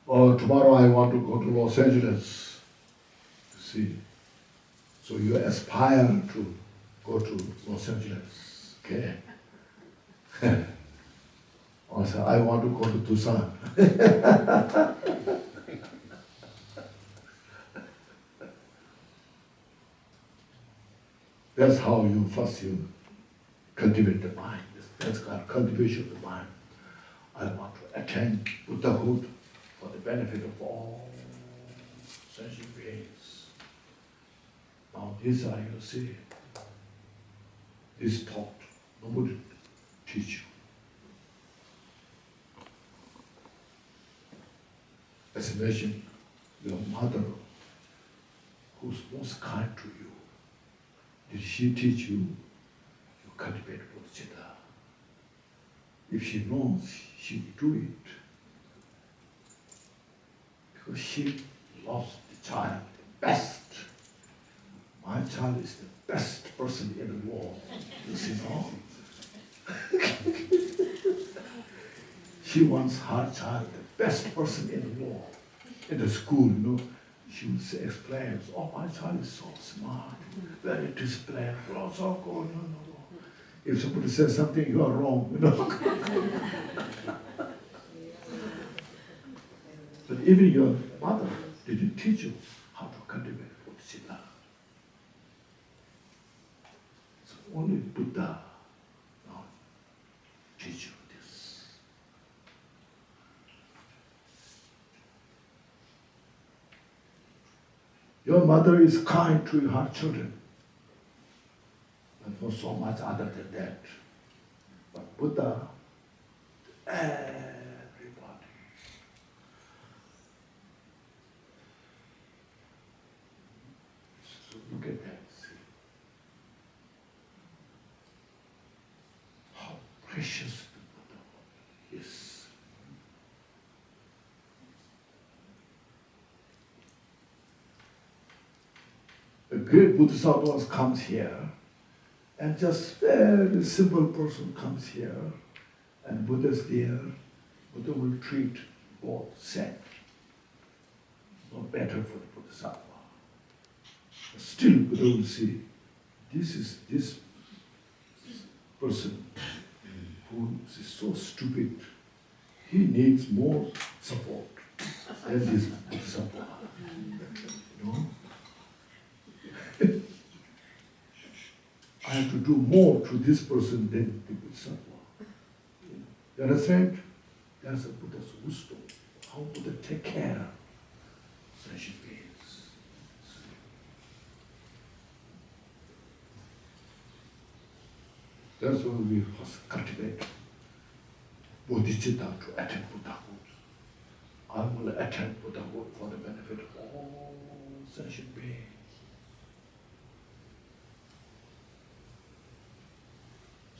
or tomorrow I want to go to Los Angeles. See, so you aspire to go to Los Angeles, okay? Also, I want to go to Tucson. That's how you cultivate the mind. That's called cultivation of the mind. I want to attain Buddhahood for the benefit of all sentient beings. Now these are, you see, this thought, nobody teach you. As I mentioned, your mother, who's most kind to you, did she teach you to cultivate bodhicitta? If she knows, she will do it. Because she loves the child the best. My child is the best person in the world. You see, no? She wants her child the best person in the world. In the school, you know, she would say, explain, oh, my child is so smart, very disciplined, oh, so good, no. If somebody says something, you are wrong, you know. But even your mother didn't teach you how to cultivate bodhicitta. So only Buddha now teach you this. Your mother is kind to her children, but not so much other than that. But Buddha, everybody. So look at that, see. How precious the Buddha is. A great Bodhisattva comes here, and just very simple person comes here, and Buddha's there. Buddha will treat both same. No better for the Bodhisattva. Still, Buddha will see this person who is so stupid, he needs more support than this support. You know? I have to do more to this person than the Bodhisattva. You understand? That's a Buddha's wisdom. How Buddha take care of sentient beings. That's why we must cultivate bodhicitta to attain Buddhahood. I will attain Buddhahood for the benefit of all sentient beings.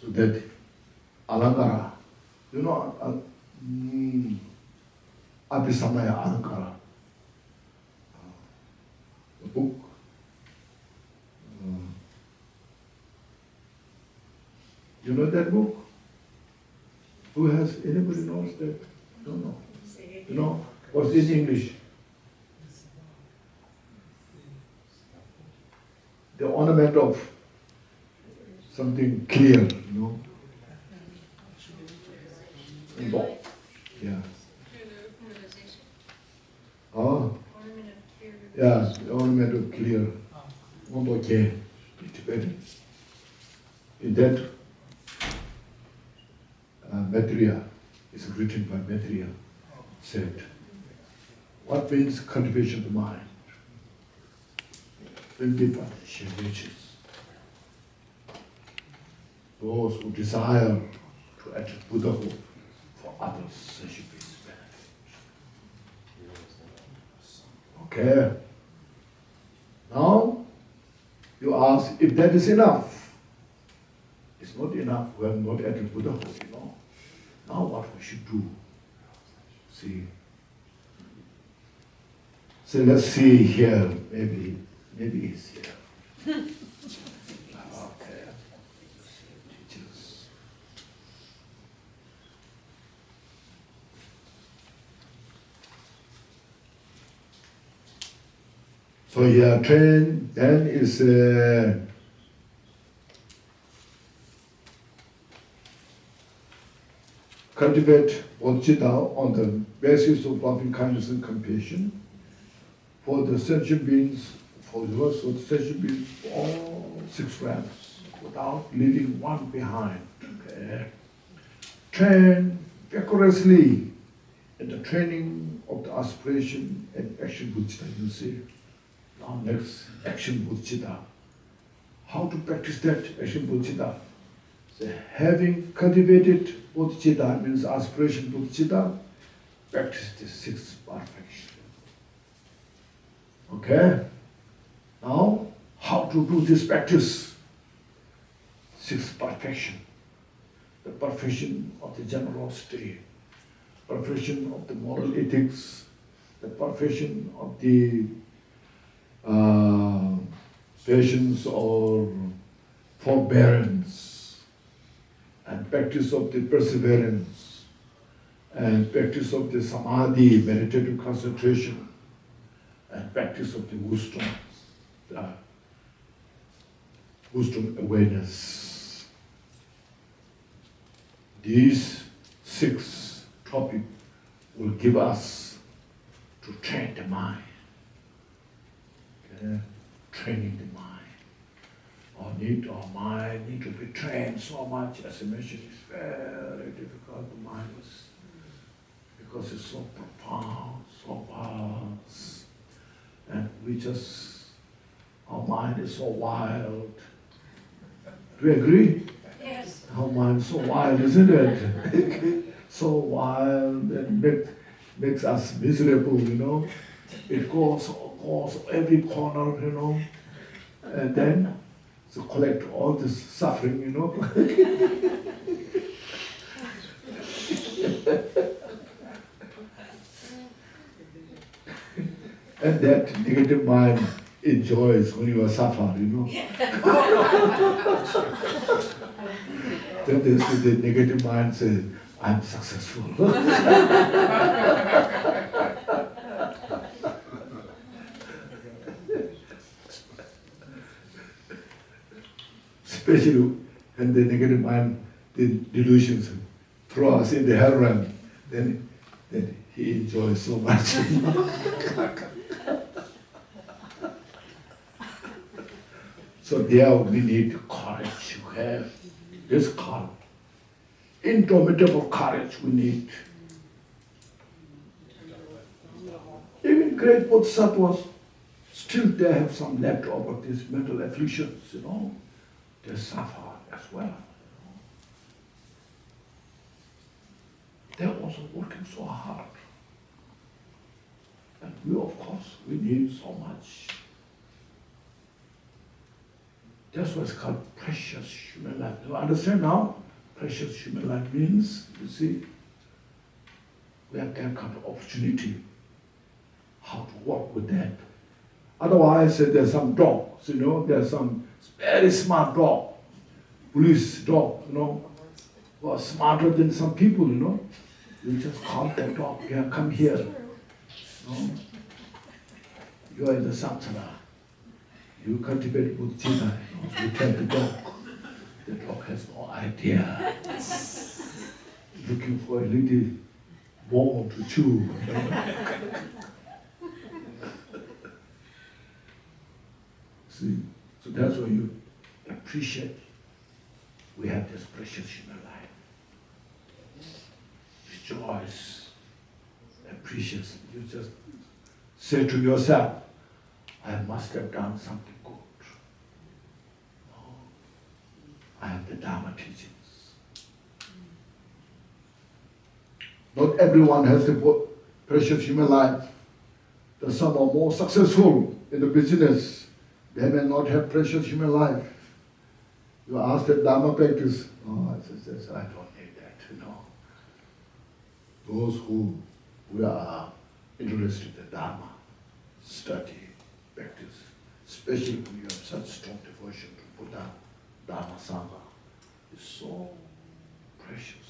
So that Alangara, you know, Abhisamaya Alangara, the book. You know that book? Who has, anybody knows that? Don't know. You know, what's in English? The ornament of something clear, you know. Yeah. Oh. Yeah, the ornament of clear. Okay. Tibetan. In that Maitreya, is written by Maitreya, said, what means cultivation of the mind? When people share riches, those who desire to attain Buddhahood for others, sentient beings' benefit. Okay. Now, you ask if that is enough. It's not enough. We have not attained Buddhahood, you know. Now what we should do? See. So let's see here. Maybe he's here. Okay. Teachers. So here, train then is cultivate bodhicitta on the basis of loving kindness and compassion for the sentient beings, for the rest of the sentient beings, all 6 realms, without leaving one behind. Okay. Train vigorously in the training of the aspiration and action bodhicitta, you see. Now next, action bodhicitta. How to practice that action bodhicitta? So having cultivated bodhicitta, means aspiration bodhicitta, practice the 6th perfection. Okay? Now, how to do this practice? 6th perfection. The perfection of the generosity, perfection of the moral ethics, the perfection of the patience or forbearance, and practice of the perseverance, and practice of the samadhi, meditative concentration, and practice of the wisdom awareness. These 6 topics will give us to train the mind. Okay? Training the mind. Our mind need to be trained so much. As I mentioned, it's very difficult. The mind is, because it's so profound, so vast, and our mind is so wild. Do you agree? Yes. Our mind is so wild, isn't it? So wild and makes us miserable, you know. It goes every corner, you know, and then to collect all this suffering, you know. And that negative mind enjoys when you are suffering, you know. Then the negative mind says, I'm successful. especially when the negative mind, the delusions throw us in the hell realm, then he enjoys so much. So there we need courage. You have this courage, indomitable courage we need. Even great bodhisattvas, still they have some left over these mental afflictions, They suffer as well. They're also working so hard. And we, of course, we need so much. That's what's called precious human life. Do you understand now? Precious human life means, you see, we have that kind of opportunity, how to work with that. Otherwise, there's some dogs, there's some very smart dog, police dog, who are smarter than some people, You just call that dog, yeah, come here. You are in the samsara. You cultivate bodhicitta, you tell the dog. The dog has no idea. Looking for a little bone to chew. See, so that's why you appreciate we have this precious human life. Rejoice, appreciate. You just say to yourself, I must have done something good. I have the Dharma teachings. Not everyone has the precious human life. Some are more successful in the business. They may not have precious human life. You ask them Dharma practice. Oh, I don't need that, Those who are interested in Dharma, study, practice, especially when you have such strong devotion to Buddha, Dharma, Sangha, is so precious.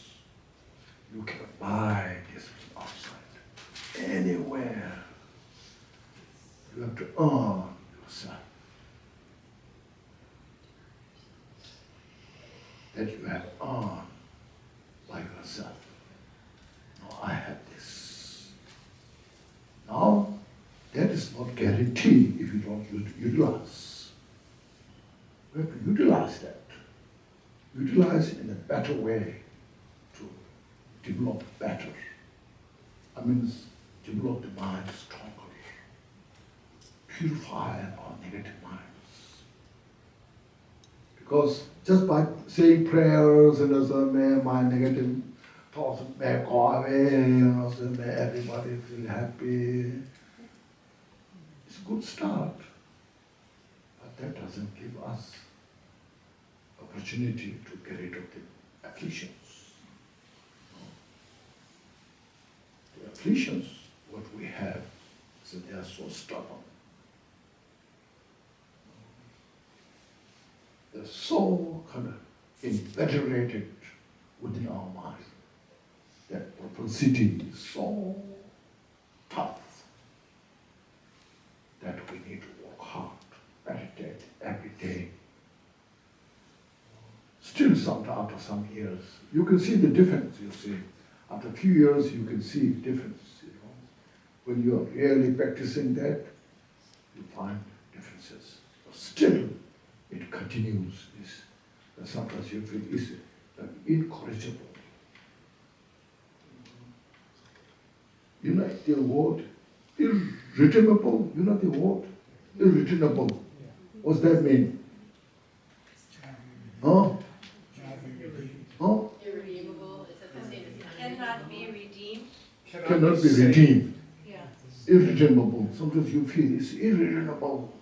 You cannot buy this from outside, anywhere. You have to earn yourself. That you have earned by yourself. No, I have this. Now, that is not guaranteed if you don't utilize. You have to utilize that. Utilize it in a better way to develop better. Develop the mind stronger. Purify our negative minds. Because just by saying prayers and may my negative thoughts may go away, may everybody feel happy. It's a good start. But that doesn't give us opportunity to get rid of the afflictions. The afflictions, what we have, so they are so stubborn. They're so kind of inveterated within our mind. That propensity is so tough that we need to work hard, meditate every day. Still, after some years, you can see the difference, you see. After a few years, you can see the difference, When you are really practicing that, you find differences. But still, it continues. Sometimes you feel it's like incorrigible. You know the word irredeemable? You know the word irredeemable? What's that mean? Huh? Huh? Irredeemable, is that the same as Cannot be redeemed. Cannot be redeemed. Yeah. Irredeemable. Sometimes you feel it's irredeemable.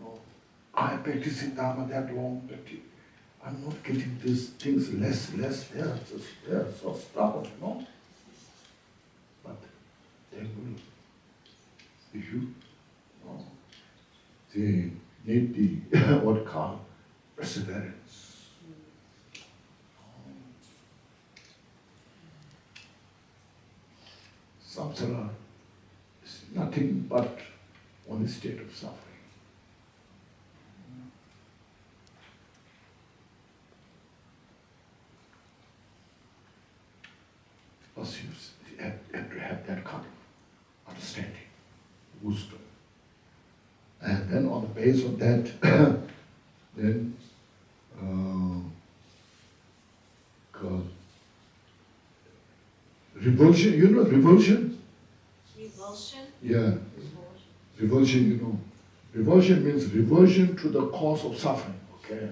No, I am practicing Dharma that long, but I'm not getting these things less. They're so stubborn, But they will, if you, they need the what called perseverance. Samsara is nothing but one state of suffering. First you have to have that kind of understanding, wisdom. And then on the base of that, then revulsion, you know revulsion? Revulsion? Yeah, revulsion, you know. Revulsion means reversion to the cause of suffering, okay?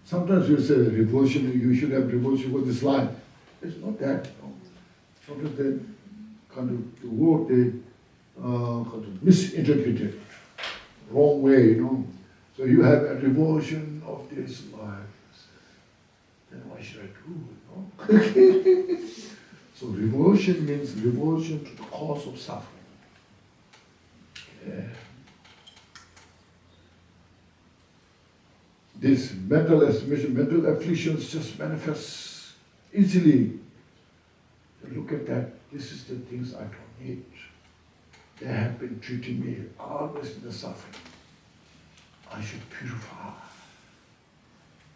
Sometimes you say revulsion, you should have revulsion for this life. It's not that, you know. Sometimes they kind of, the word they kind of misinterpret it, wrong way, you know. So you have a revulsion of this life. Then why should I do, you know? So revulsion means revulsion to the cause of suffering. Okay. This mental estimation, mental afflictions just manifest easily. Look at that. This is the things I don't need. They have been treating me always with the suffering. I should purify.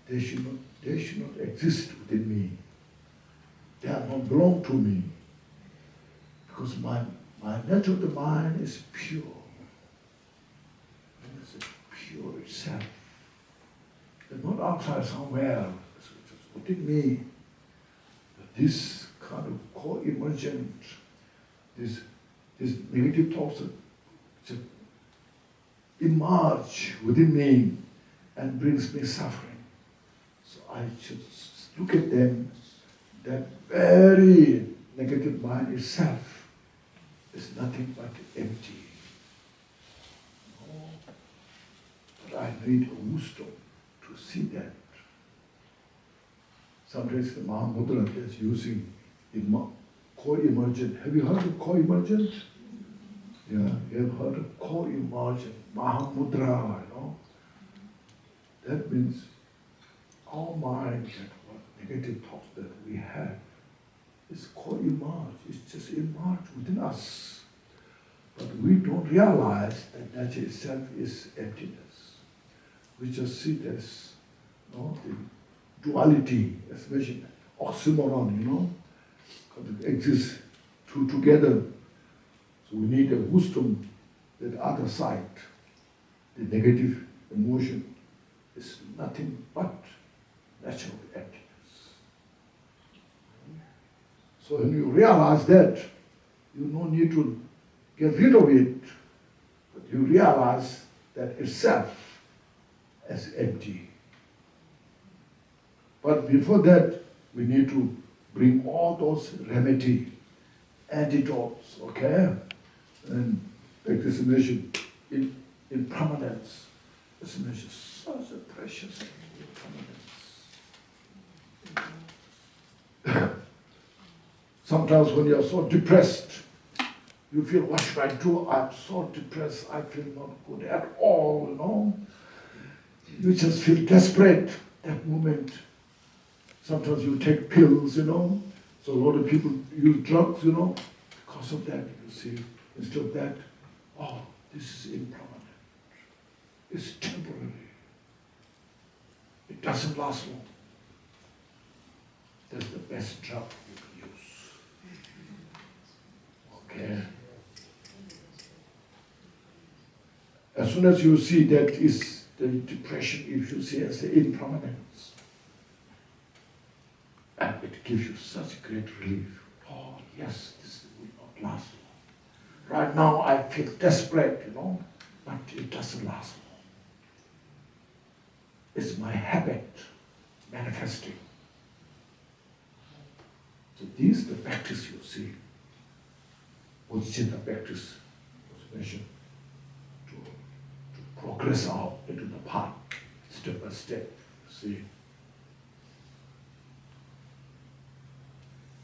They should not exist within me. They are not belong to me. Because my nature of the mind is pure. And it's pure itself. They're not outside somewhere. It's just within me. But this kind of co-emergent, this negative thoughts just emerge within me and brings me suffering. So I should look at them. That very negative mind itself is nothing but empty. Oh, but I need a wisdom to see that. Sometimes the Mahamudra is using co-emergent. Have you heard of co-emergent? Yeah, you have heard of co-emergent, Mahamudra, you know. That means our mind, that negative thoughts that we have, is co-emerged. It's just emerged within us. But we don't realize that nature itself is emptiness. We just see this, you know, the duality, especially oxymoron, you know, because it exists two together. So we need a wisdom that other side, the negative emotion, is nothing but natural emptiness. So when you realize that, you don't need to get rid of it, but you realize that itself is empty. But before that, we need to bring all those remedy, antidotes, okay? And like this mentioned, in permanence, this mentioned such a precious impermanence. Sometimes when you're so depressed, you feel, what should I do? I'm so depressed, I feel not good at all, you know. You just feel desperate that moment. Sometimes you take pills, you know. So a lot of people use drugs, you know. Because of that, you see, instead of that, oh, this is impermanent. It's temporary. It doesn't last long. That's the best drug you can use. Okay. As soon as you see that is the depression, if you see as the impermanence, and it gives you such great relief. Oh yes, this will not last long. Right now I feel desperate, you know, but it doesn't last long. It's my habit manifesting. So this is the practice you see. Bodhicitta practice was mentioned to progress out into the path, step by step. See.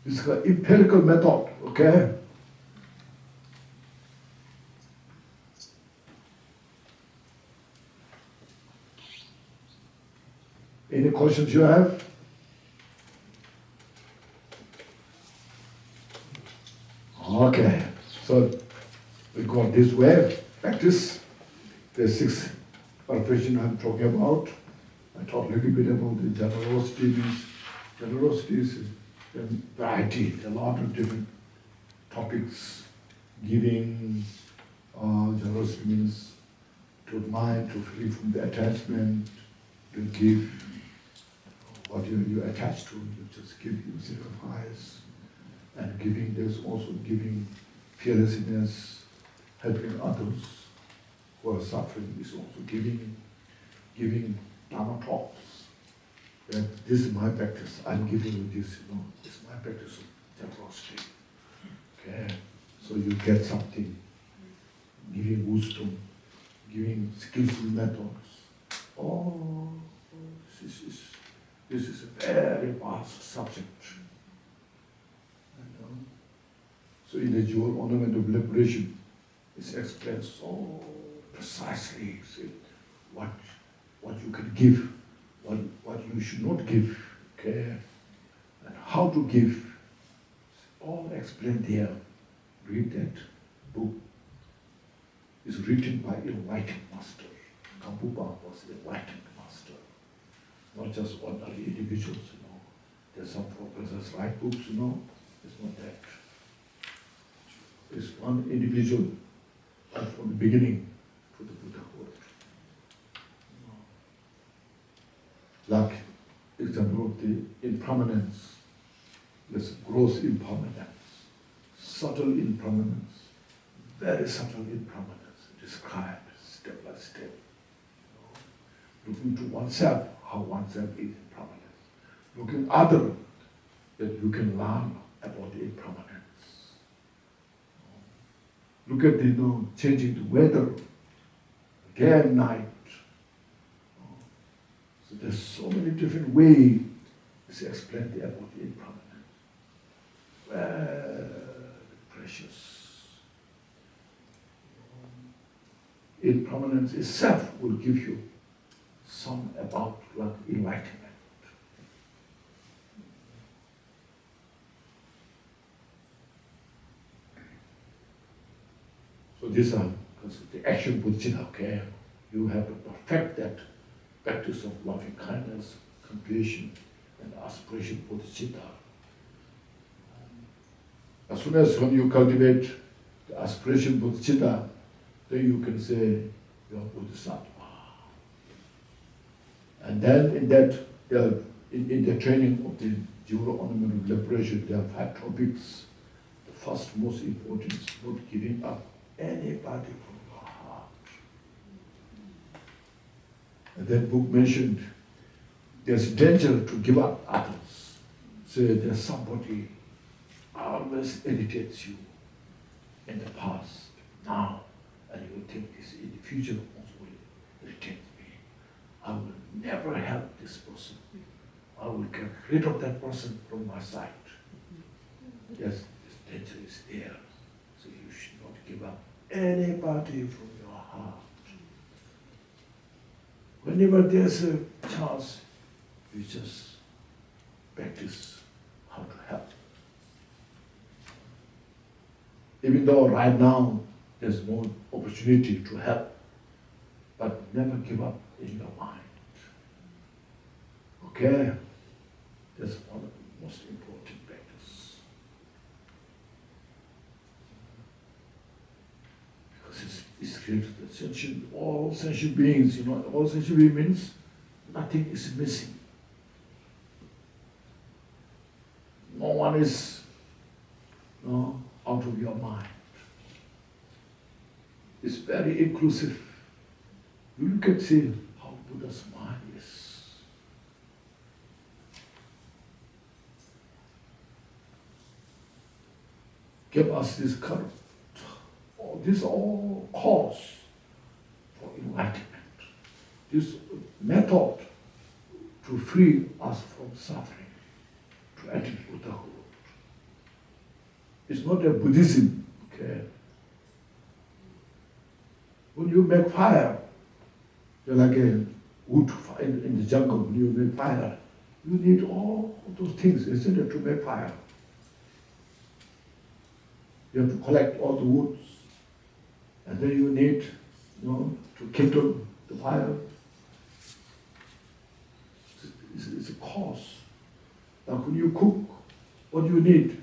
This is an empirical method, okay? Any questions you have? Okay, so we go this way, practice. The 6 perfection I'm talking about. I talked a little bit about the generosity. Generosity is variety, a lot of different topics, giving, generosity means to mind, to free from the attachment, to give what you attach to, you just give, you sacrifice. And giving, there's also giving fearlessness, helping others who are suffering is also giving Dharma talks. That this is my practice, I'm giving you this, this is my practice of generosity. Okay, so you get something, giving wisdom, giving skillful methods. Oh, this is a very vast subject. So in the jewel ornament of liberation, it's explained so precisely what you can give, what you should not give, okay, and how to give. All explained there. Read that book. It's written by enlightened master. Kambupa was enlightened master, not just ordinary individuals. There's some professors write books. It's not that. It's one individual, right from the beginning to the Buddhahood. Like example of the impermanence, there's gross impermanence, subtle impermanence, very subtle impermanence, described step by step. Looking to oneself, how oneself is impermanent. Looking other, that you can learn about the impermanence. Look at the changing the weather, day and night. So there's so many different ways to explain about the impermanence. Very precious. Impermanence itself will give you some about like enlightenment. So these are because the action bodhicitta, okay? You have to perfect that practice of loving kindness, compassion, and aspiration bodhicitta. As soon as when you cultivate the aspiration bodhicitta, then you can say you are bodhisattva. And then in that, in the training of the jewel ornament of liberation, there are 5 topics. The first most important is not giving up anybody from your heart. And that book mentioned there's danger to give up others. So there's somebody always irritates you in the past, now, and you think this in the future also will irritate me. I will never help this person. I will get rid of that person from my sight. Yes, this danger is there. So you should not give up anybody from your heart. Whenever there's a chance, you just practice how to help. Even though right now there's no opportunity to help, but never give up in your mind. Okay? That's one of the most important practice. Because it's related to the sentient, all sentient beings, all sentient beings means nothing is missing. No one is out of your mind. It's very inclusive. You can see how Buddha's mind is. Give us this current. This all cause for enlightenment. This method to free us from suffering, to enter Buddhahood. It's not a Buddhism, okay? When you make fire, you're like a wood fire in the jungle. When you make fire, you need all of those things, isn't it, to make fire? You have to collect all the woods, and then you need, to kindle the fire. It's a cause. Like when you cook, What you need?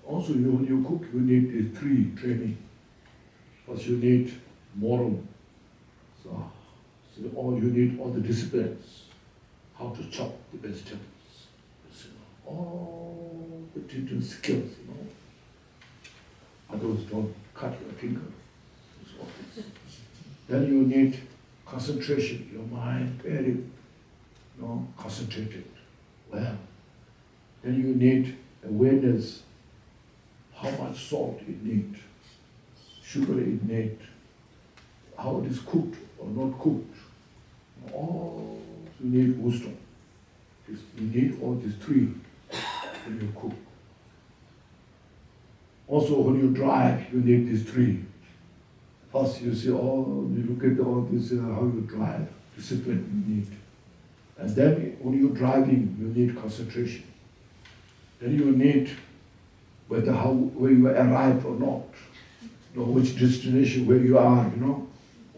Also, when you cook, you need the 3 training. First, you need moral. So all you need all the disciplines. How to chop the vegetables. All the different skills, Others don't cut your finger. It's all this. Then you need concentration. Your mind very, concentrated. Well, then you need awareness. How much salt it need, sugar it need, how it is cooked or not cooked. All you need wisdom. You need all these 3 when you cook. Also, when you drive, you need these 3. First, you see you look at all this, how you drive, discipline you need. And then, when you're driving, you need concentration. Then you need where you arrive or not, which destination, where you are,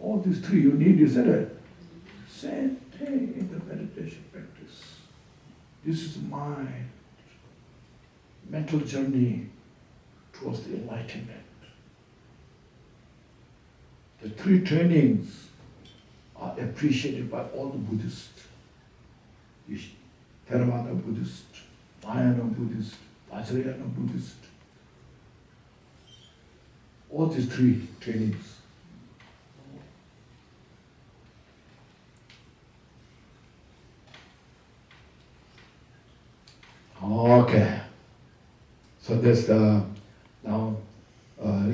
All these 3 you need is a same thing in the meditation practice. This is my mental journey towards the enlightenment. The 3 trainings are appreciated by all the Buddhists. The Theravada Buddhist, Mahayana Buddhist, Vajrayana Buddhist. All these 3 trainings. Okay. So that's the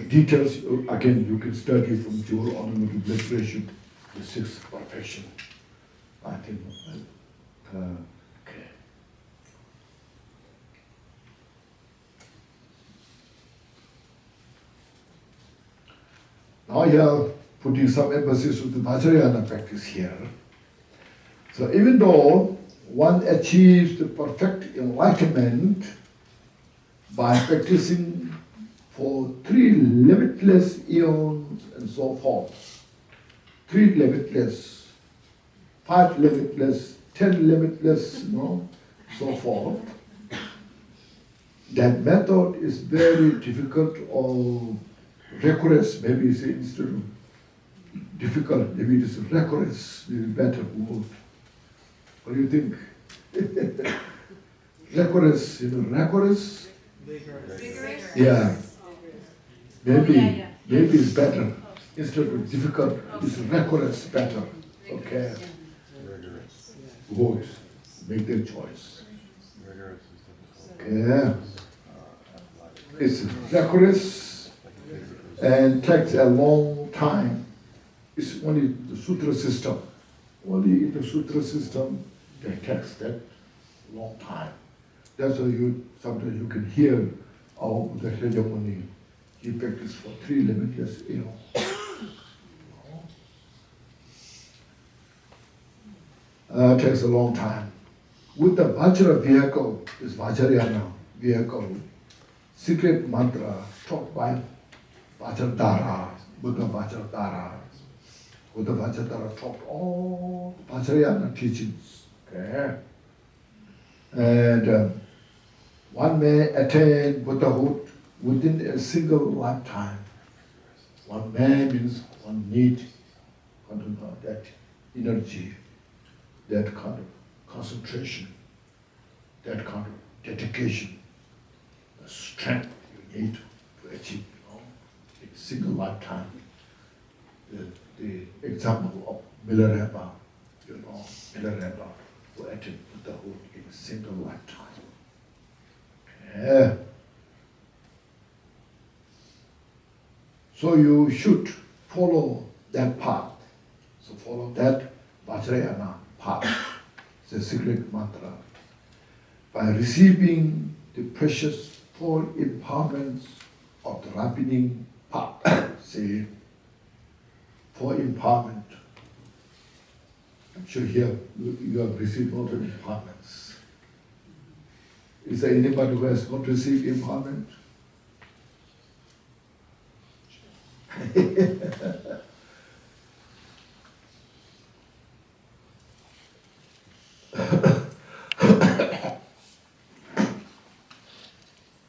details. Again, you can study from Jewel Ornamental Liberation, the 6th perfection. I think. Okay. Now you are putting some emphasis on the Vajrayana practice here. So even though one achieves the perfect enlightenment by practicing for 3 limitless eons and so forth, 3 limitless, 5 limitless, 10 limitless, so forth, that method is very difficult or rigorous, maybe it's instead of difficult, maybe it is rigorous, maybe better word. What do you think? Rigorous, rigorous? Vigorous. Yeah. Maybe it's better. Instead of difficult, it's rigorous better. Okay. Vote. Make their choice. Okay. It's rigorous and takes a long time. It's only the sutra system. Only in the sutra system, it takes that long time. That's why sometimes you can hear the Shakyamuni. He practiced for 3 limitless eons. It takes a long time. With the Vajra vehicle, this Vajrayana vehicle, secret mantra taught by Vajradhara, Buddha Vajradhara. Buddha Vajradhara taught all Vajrayana teachings. Okay? And one may attain Buddhahood within a single lifetime. One may means one need that energy, that kind of concentration, that kind of dedication, the strength you need to achieve, in a single lifetime. The example of Milarepa, Milarepa, who attained Buddhahood in a single lifetime. Okay. So you should follow that path. So follow that Vajrayana path, the secret mantra, by receiving the precious 4 empowerments of the ripening path. See, 4 empowerment. I'm sure here you have received all the empowerments. Is there anybody who has not received empowerment?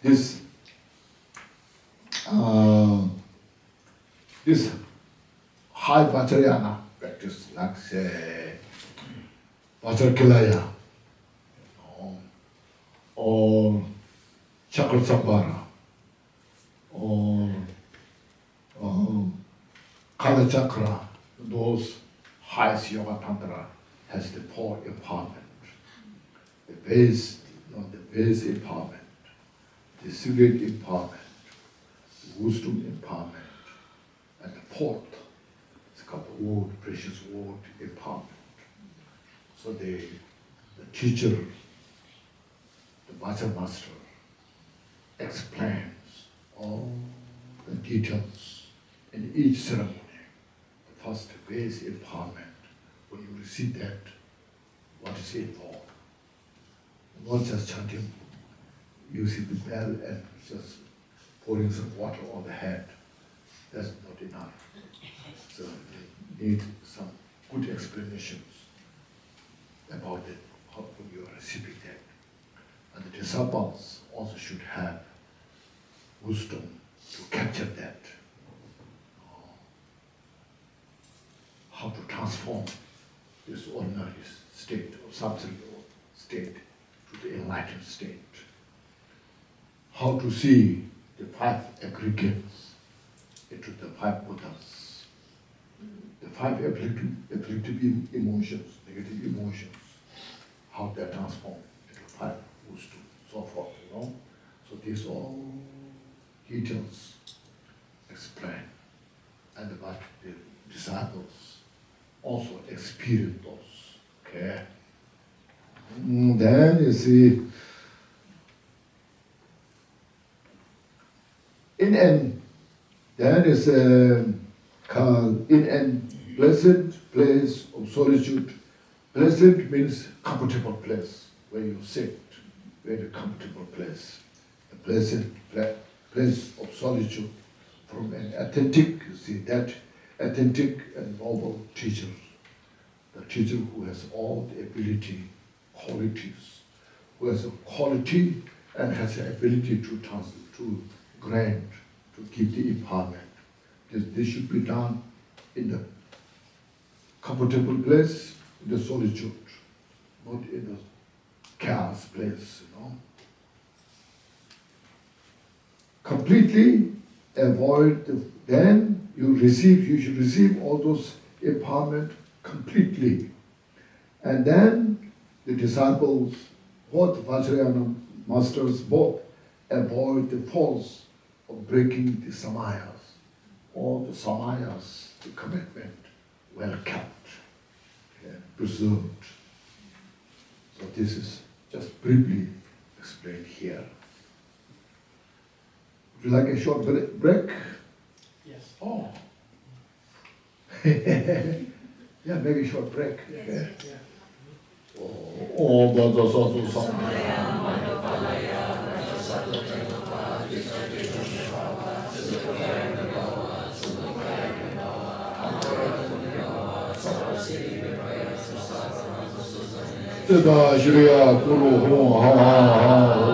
this this high Vajrayana practice, like say Vajrakilaya, or Chakrasambhara, or Kala Chakra, those highest yoga tantra has the four empowerment. The base, not the base empowerment, the secret empowerment, the wisdom empowerment, and the fourth, it's called the word, precious word empowerment. So the teacher, the master, explains all the details in each ceremony. The first base empowerment, when you receive that, what is involved? Not just chanting, using the bell and just pouring some water on the head. That's not enough. So you need some good explanations about it, how you are receiving that. And the disciples also should have wisdom to capture that. How to transform this ordinary state or subtle state to the enlightened state. How to see the five aggregates into the five Buddhas. The five afflictive emotions, negative emotions, how they transform into five wisdom, so forth, So these all details explain, and what the disciples also experience those, okay? Then you see, there is called in an pleasant place of solitude. Pleasant means comfortable place where you sit, very comfortable place. A pleasant place of solitude from an authentic, you see that authentic and noble teacher. The teacher who has all the ability, qualities, who has a quality and has the ability to grant, to give the empowerment. This should be done in the comfortable place, in the solitude, not in the chaos place, Completely avoid then you should receive all those empowerment completely. And then the disciples, both Vajrayana masters, both avoid the force of breaking the samayas. All the samayas, the commitment, well kept and preserved. So this is just briefly explained here. Would you like a short break? Yes. Oh. Yeah, make a short break. Yes. Okay. Oh, Bhagavato Samaya. Tada Shriya Kuru Hu Ha Ha Ha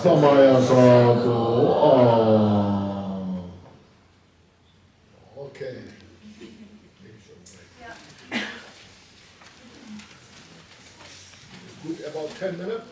Samaya Sadhu. Okay. Good, about 10 minutes?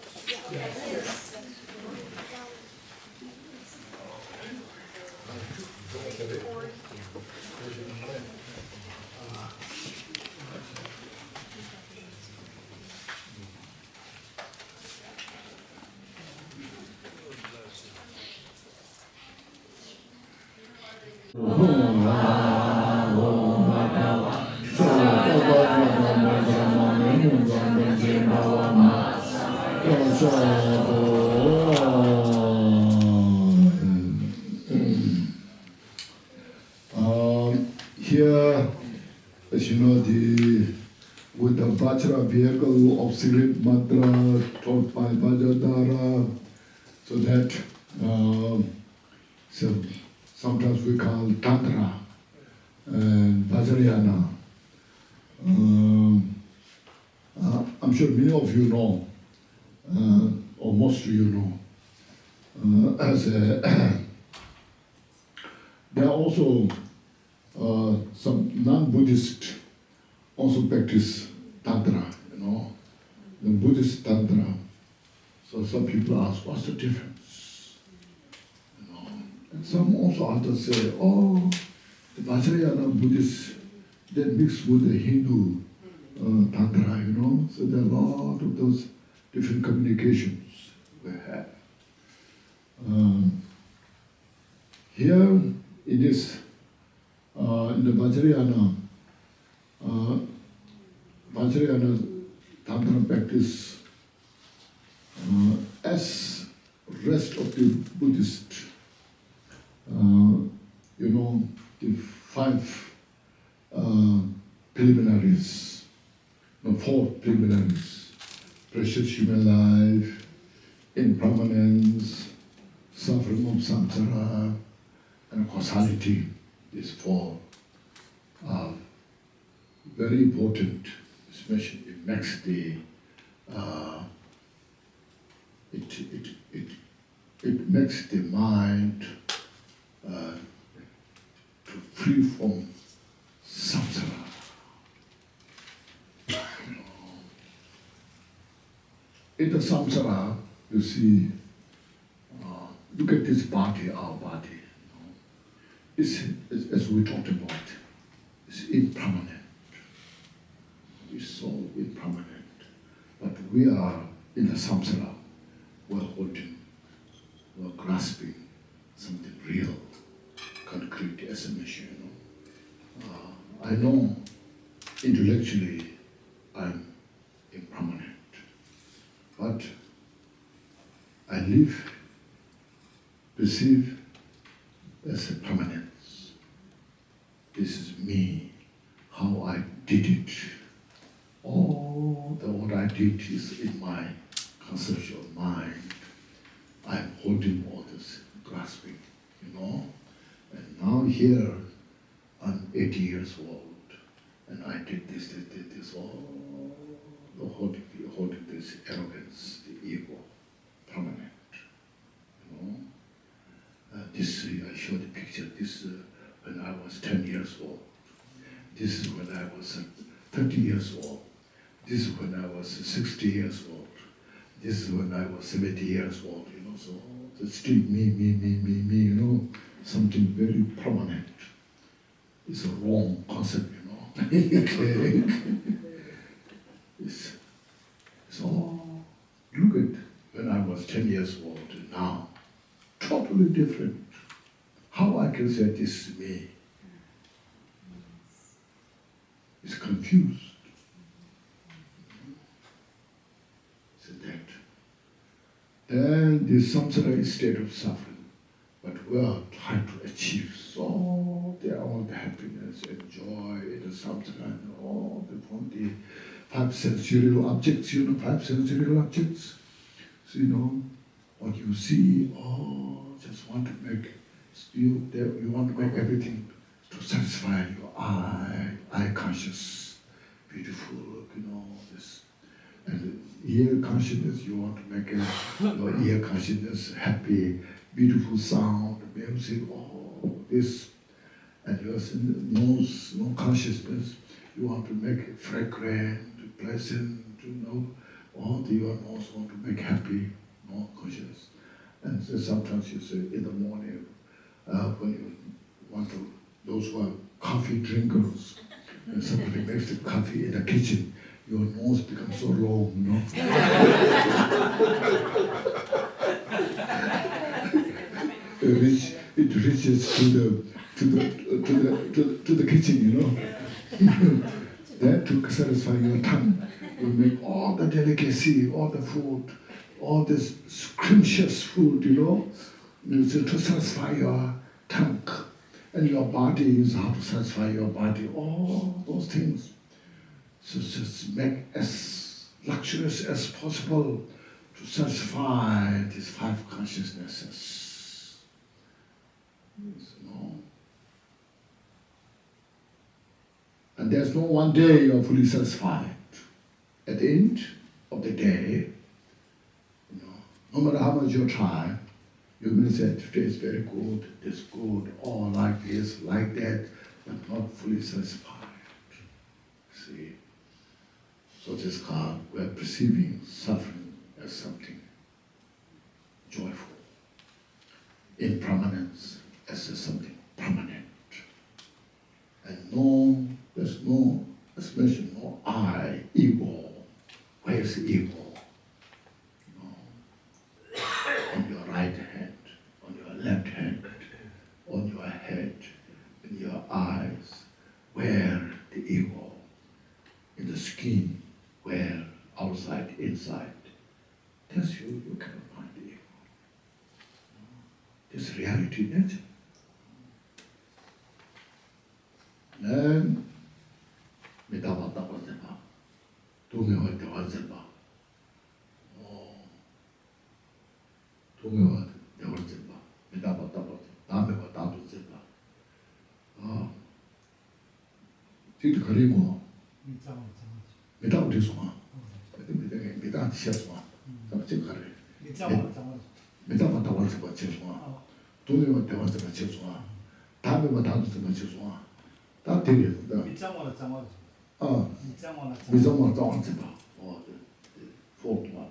Here, as you know, with the Vajra vehicle of secret mantra taught by Vajradhara, so that so sometimes we call Tantra and Vajrayana. I'm sure many of you know, or most of you know, there are also some non-Buddhist also practice Tantra, the Buddhist Tantra. So some people ask, what's the difference? And some also others say, oh, the Vajrayana Buddhists, they mix with the Hindu Tantra, So there are a lot of those different communications we have. Here in this, in the Vajrayana Tantra practice, as rest of the Buddhist, the 5 preliminaries, no, 4 preliminaries: precious human life, impermanence, suffering of samsara, and causality. These 4 are very important, especially it makes the it makes the mind to free from samsara. In the samsara, you see, look at this body, our body. It's, as we talked about, it's impermanent. It's so impermanent. But we are in the samsara. We're holding, we're grasping something real, concrete as a mission. I know intellectually I'm impermanent, but I live, perceive as a permanence. This is me, how I did it. All what I did is in my conceptual mind. I'm holding all this, grasping, And now here, I'm 80 years old, and I did this, all holding this arrogance, the ego, permanent, This, I showed the picture, this when I was 10 years old. This is when I was 30 years old. This is when I was 60 years old. This is when I was 70 years old, So it's still me, Something very permanent. It's a wrong concept, Okay. So look at when I was 10 years old and now, totally different. How I can say this is me? It's confused. So that. Then the samsara is state of suffering, but we are trying to achieve all the happiness and joy in the samsara and all from the 5 sensorial objects, 5 sensorial objects. So what you see, just want to make, you want to make everything to satisfy your eye conscious, beautiful, this. And ear consciousness, you want to make your ear consciousness happy, beautiful sound, music, this. And your nose, consciousness, you want to make it fragrant, pleasant, all your nose want to make happy, conscious. And so sometimes you say in the morning, when you want to, those who are coffee drinkers, and somebody makes the coffee in the kitchen, your nose becomes so long, It reaches to the kitchen, Then to satisfy your tongue, you make all the delicacy, all the food, all this scrumptious food, to satisfy your tongue. And your body is how to satisfy your body, all those things. So just make as luxurious as possible to satisfy these 5 consciousnesses. And there's no one day you're fully satisfied. At the end, of the day, no matter how much you try, you may say today is very good, it's good, or like this, like that, but not fully satisfied. See? So this called we're perceiving suffering as something joyful. Impermanence as something permanent. And there's no, as mentioned, no I, ego. Where is the ego? On your right hand, on your left hand, on your head, in your eyes, where the ego, in the skin, where outside, inside. That's you cannot find the ego. This reality nature. And medabatawazepa, tumewatewazepa. 동요와 대월제바, 미다바다바, 다음에와 다도제바. 지금 그리고 미다 어디 소아? 미다 시야소아. 지금 가래. 미다바 다월제바 제소아. 동요와 대월제바 제소아. 다음에와 다도제바 제소아. 다 되겠다. 밑장마다 장마다. 미장마 다월제바. 포트와.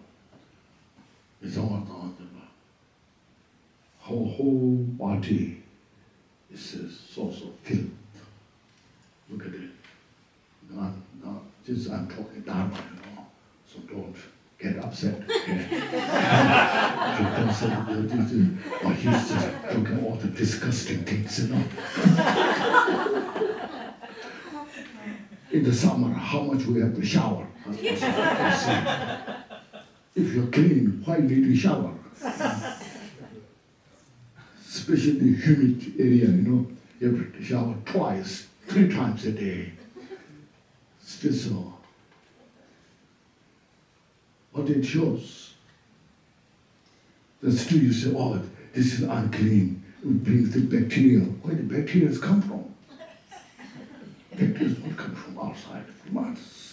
미장마 다월제바. Our whole body is a source of filth. Look at it. Now, since I'm talking Dharma, so don't get upset. Okay? Don't say, oh, he's just talking all the disgusting things, In the summer, how much we have to shower? If you're clean, why need to shower? Especially the humid area, you have to shower twice, 3 times a day. Still so. What it shows, that still you say, oh, this is unclean. It brings the bacteria. Where the bacteria come from? Bacteria don't come from outside, from us.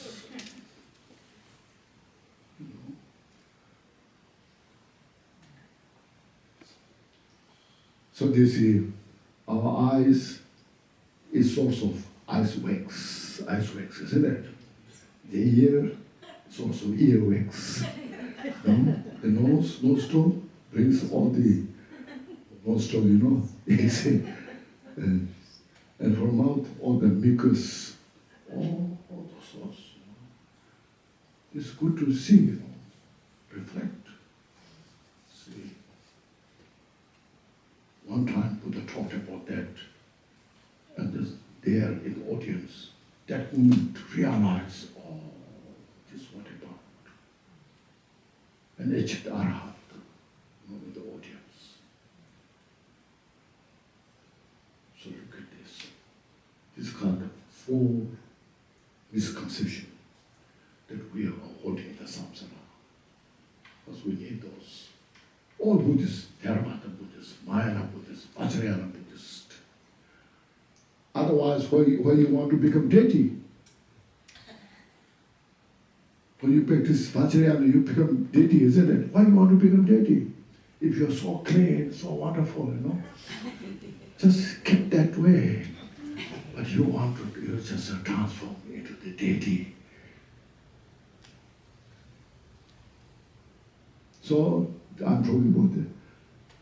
So they say, our eyes is source of ice wax, isn't it? The ear is also ear wax. The nose tone brings all the nostril, and from mouth all the mucus, all the source. It's good to see, reflect. See. One time Buddha talked about that, and there in the audience, that woman realized, oh, this is what about. And achieved arhat, in the audience. So look at this. This kind of 4 misconceptions that we are holding the samsara. Because we need those. All Buddhists, Theravada Buddhists, Mahayana Buddhists, Vajrayana Buddhists. Otherwise, why you want to become deity? When you practice Vajrayana, you become deity, isn't it? Why you want to become deity? If you're so clean, so wonderful, just keep that way. But you want to, you just transform into the deity. So, I'm talking about the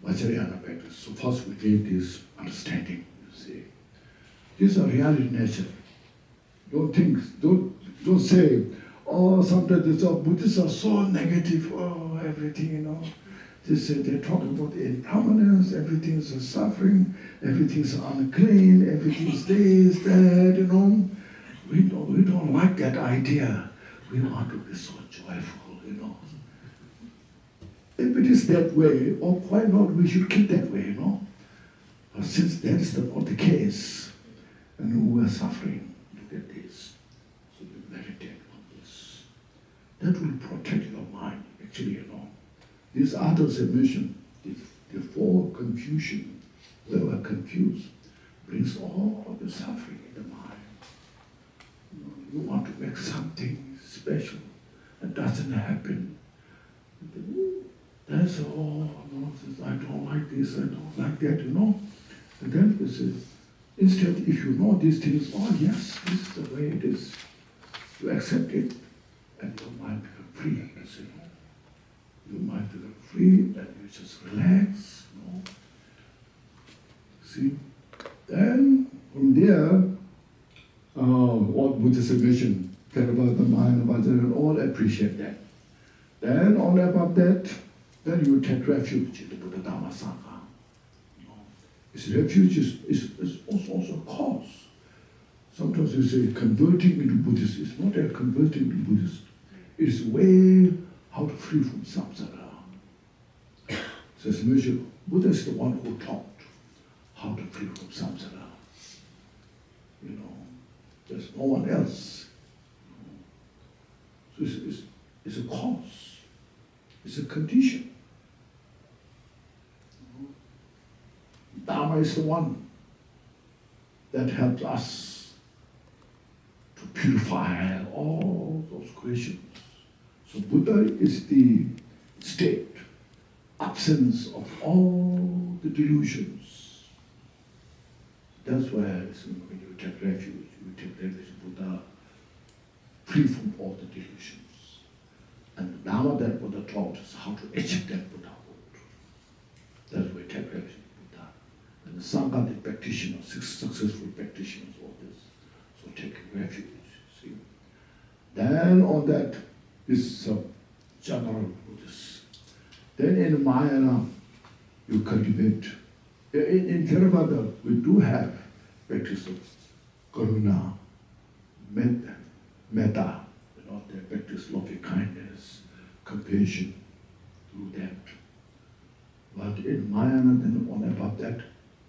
Vajrayana practice. So first we need this understanding, you see. This is a reality nature. Don't say, oh, sometimes Buddhists are so negative, oh, everything, They're talking about impermanence, everything's a suffering, everything's unclean, everything's this, that, We don't like that idea. We want to be so joyful, If it is that way, or why not we should keep that way, But since that is not the case, and we are suffering, look at this. So you meditate on this. That will protect your mind, actually, These others have mentioned, the 4 confusion, where we are confused, brings all the suffering in the mind. You want to make something special, It doesn't happen. That's all nonsense. I don't like this, I don't like that, you know. And then you say, instead, if you know these things, oh yes, this is the way it is, you accept it, and your mind becomes free, you see. Your mind becomes free, and you just relax, you know. See? Then, from there, what Buddhist mission, care about the mind, about the, all appreciate that. Then, on above that, then you take refuge in the Buddha Dhamma Sangha. You know, this refuge is also a cause. Sometimes you say converting into Buddhist. It's not a converting into Buddhist. It's way how to free from samsara. Says Measure, Buddha is the one who taught how to free from samsara. You know, there's no one else. So it's a cause. It's a condition. Dharma is the one that helps us to purify all those creations. So Buddha is the state, absence of all the delusions. That's why when you take refuge in Buddha, free from all the delusions. And the Dharma that Buddha taught us how to achieve that Buddhahood. That's why we take refuge in Buddha. And the Sangha, the practitioners, successful practitioners of this. So take refuge, see. Then on that is general Buddhist. Then in Mahayana, you cultivate. In Theravada, we do have practice of karuna, metta, you know, they practice loving kindness, compassion, through that. But in Mahayana, then on above that,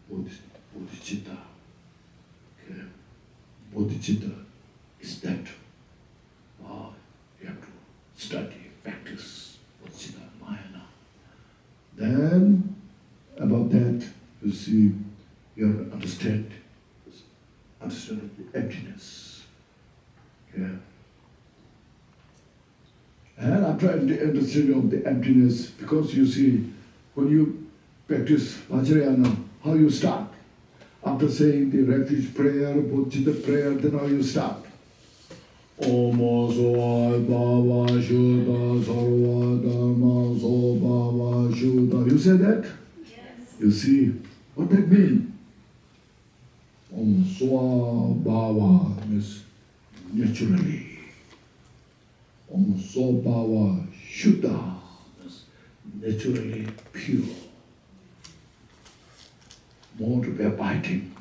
bodhicitta. Okay. Bodhicitta is that. You have to study, practice bodhicitta, Mahayana. Then, above that, you see, you have to understand the emptiness. Okay. And after understanding of the emptiness, because you see, when you practice Vajrayana, how you start? After saying the refuge prayer, bodhicitta prayer, then how you start? Om Soa Bhava Shuddha Sarva Dhamma So Bhava Shuddha. You say that? Yes. You see, what that mean? Om Soa Bhava means naturally. Om So Bhava Shuddha means naturally pure. More to be abiding.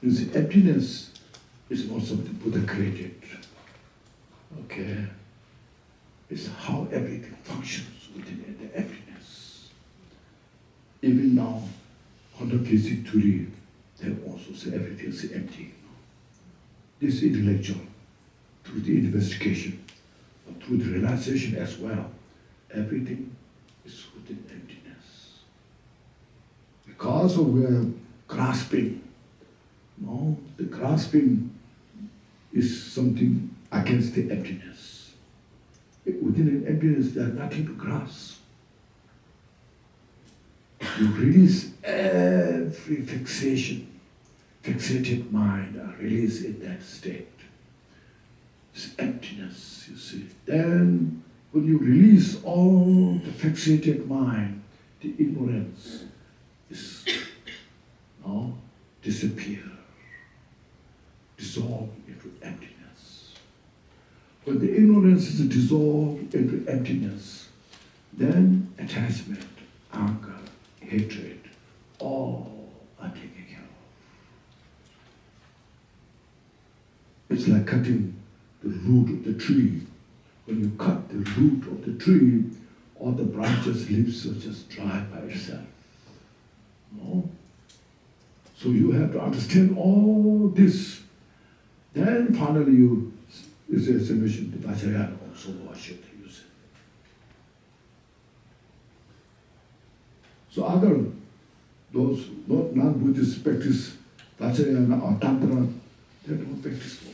You see, emptiness is not something Buddha created. Okay, it's how everything functions within the emptiness. Even now, quantum-physics theory, they also say everything is empty. This intellectual, through the investigation, but through the realization as well, everything is within emptiness. Because of grasping, no, the grasping is something against the emptiness. Within an emptiness, there's nothing to grasp. You release every fixation, fixated mind, release in that state. It's emptiness, you see. Then, when you release all the fixated mind, the ignorance is now disappear, dissolve into emptiness. When the ignorance is dissolved into emptiness, then attachment, anger, hatred, all are taken care of. It's like cutting the root of the tree. When you cut the root of the tree, all the branches, leaves will just dry by itself. No? So you have to understand all this. Then finally you is a submission to Vajrayana also should use it. So other, those not non-Buddhist practice Vajrayana or Tantra, they don't practice those.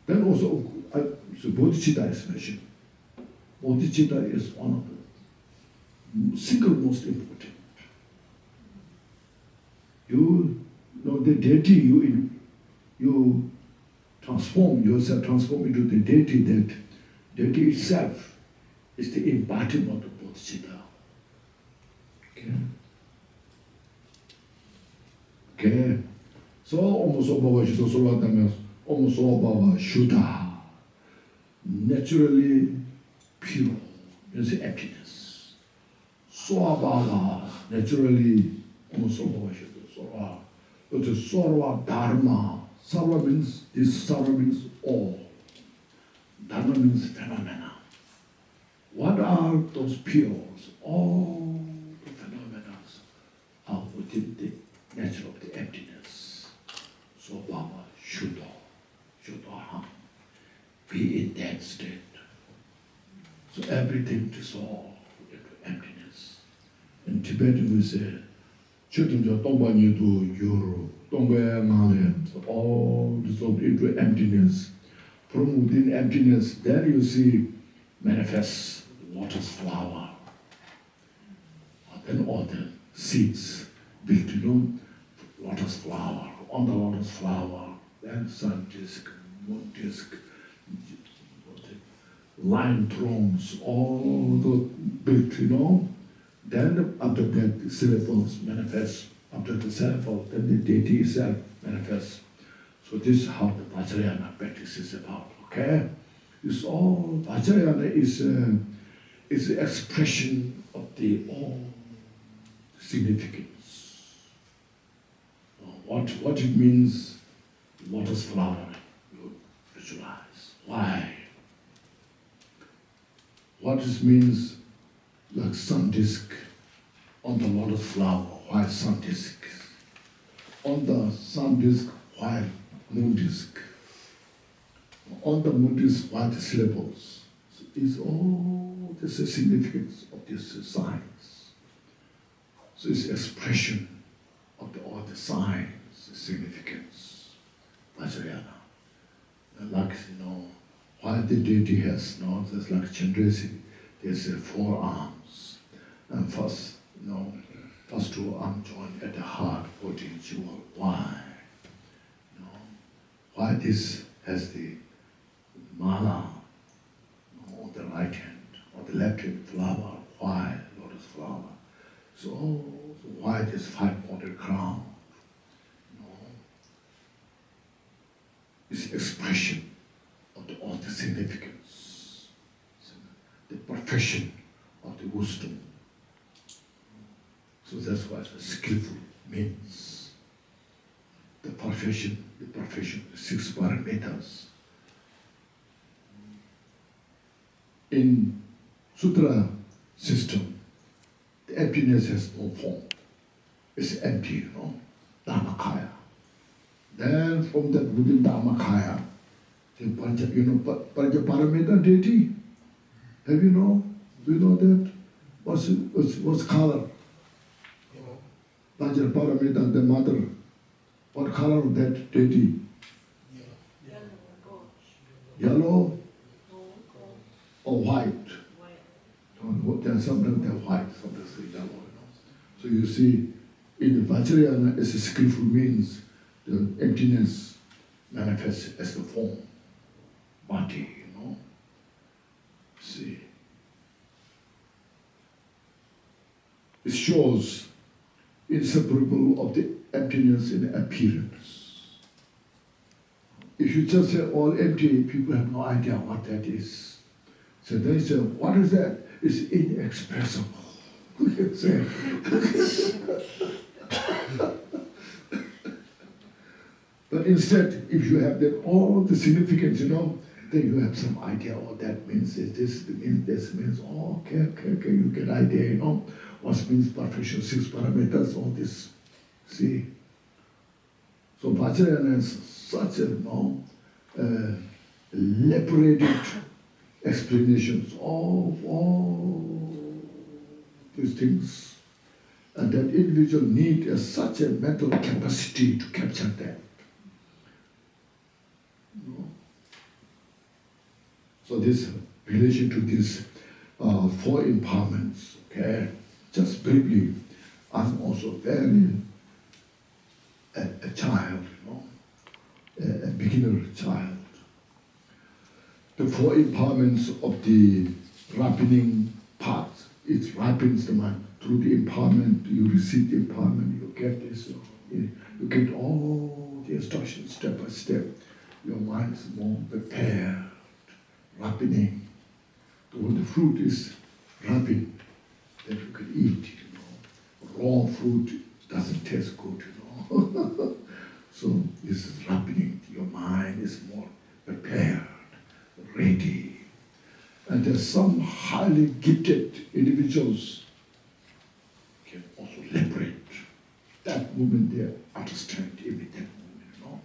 Then also, so bodhicitta is mentioned. bodhicitta is one of the single most important. You know the deity, you transform yourself, transform into the deity. That deity itself is the embodiment of bodhicitta. Okay? Okay? So, almost Baba Shuddha Solatama, almost Baba Shuddha, naturally pure, means emptiness. Swabhava, naturally, almost Baba Shuddha Sarva. But the Sarva Dharma, Sarva means, this Sarva means all. Dharma means phenomena. What are those pures? All the phenomena are within the nature of the emptiness. So Baba Shuddha, Shuddha, be in that state. So everything dissolves into emptiness. In Tibetan we say, Chutunja Tongpa Nyidu Yuru, Tongpa Ngalen, so all dissolved into emptiness. From within emptiness, there you see manifests lotus flower. Then all the seeds built, lotus flower. On the lotus flower, then sun disk, moon disk, lion thrones, all the built, Then after that, the syllables manifest. After the syllable, then the deity itself manifests. So this is how the Vajrayana practice is about, okay? It's all, Vajrayana is the expression of the all significance. What it means, lotus flower, you visualize. Why? What it means, like sun disk on the lotus flower, why sun disk? On the sun disk, why moon disk? On the moon disk, why the syllables? So it's all this is significance of this science. So it's expression of all the signs, the significance. Vajrayana. Like, why the deity has, there's like Chandrasi, there's 4 arms. And first, first 2 arms join at the heart, body, jewel. Why? Why this has the mala on the right hand, or the left hand flower? Why lotus flower? So why this 5-pointed crown? It's expression of all the significance, the perfection of the wisdom. So that's what skillful means. The perfection, the 6 parameters. In Sutra system, the emptiness has no form. It's empty, Dharmakaya. Then from that within Dharmakaya, the Paramita deity. Have you know? Do you know that? What's color? Pancha Paramita, the mother. What color of that deity? Yellow or white? Sometimes they're white, sometimes they're yellow. So you see, in the Vajrayana, as a skillful means, the emptiness manifests as the form, body, See. It shows inseparable of the emptiness in appearance. If you just say all empty, people have no idea what that is. So they say, what is that? It's inexpressible. You can say. But instead, if you have that all the significance, then you have some idea what that means. This means this means. Okay, you get idea, what means perfection, 6 parameters, all this. See. So Vajrayana is such a elaborated explanations of all these things, and that individual need such a mental capacity to capture that. So this relation to this 4 empowerments. Okay, just briefly, I'm also very a child, a beginner child. The 4 empowerments of the ripening path, it ripens the mind. Through the empowerment, you receive the empowerment, you get this, you get all the instructions step by step. Your mind is more prepared, ripening. When the fruit is ripened, that you can eat, Raw fruit doesn't taste good, So this is ripening. Your mind is more prepared, ready. And there's some highly gifted individuals can also liberate. That moment they understand even that moment,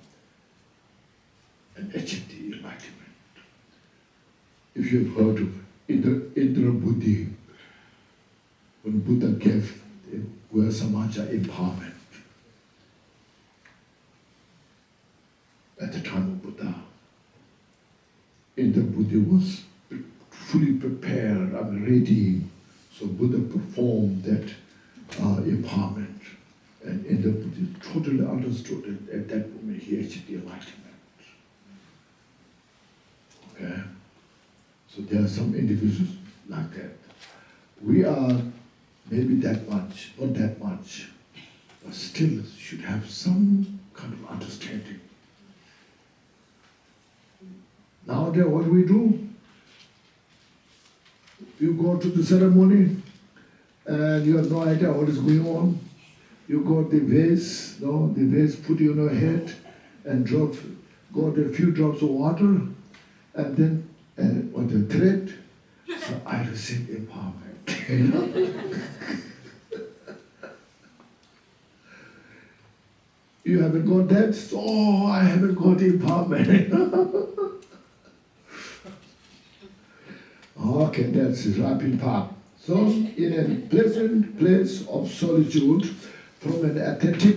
and achieve the enlightenment. If you've heard of Indra Buddhi, when Buddha gave the Buddha Samaja empowerment, at the time of Buddha, Indra Buddhi was fully prepared and ready. So Buddha performed that empowerment. And Indra Buddhi totally understood it. At that moment, he achieved the enlightenment. Okay? So there are some individuals like that. We are maybe that much, not that much, but still should have some kind of understanding. Nowadays, what do we do? You go to the ceremony and you have no idea what is going on. You got the vase, the vase put you on your head and got a few drops of water and then on the thread. So I received empowerment. You haven't got that? So I haven't got empowerment. Okay, that's the rapid path. So, in a pleasant place of solitude, from an authentic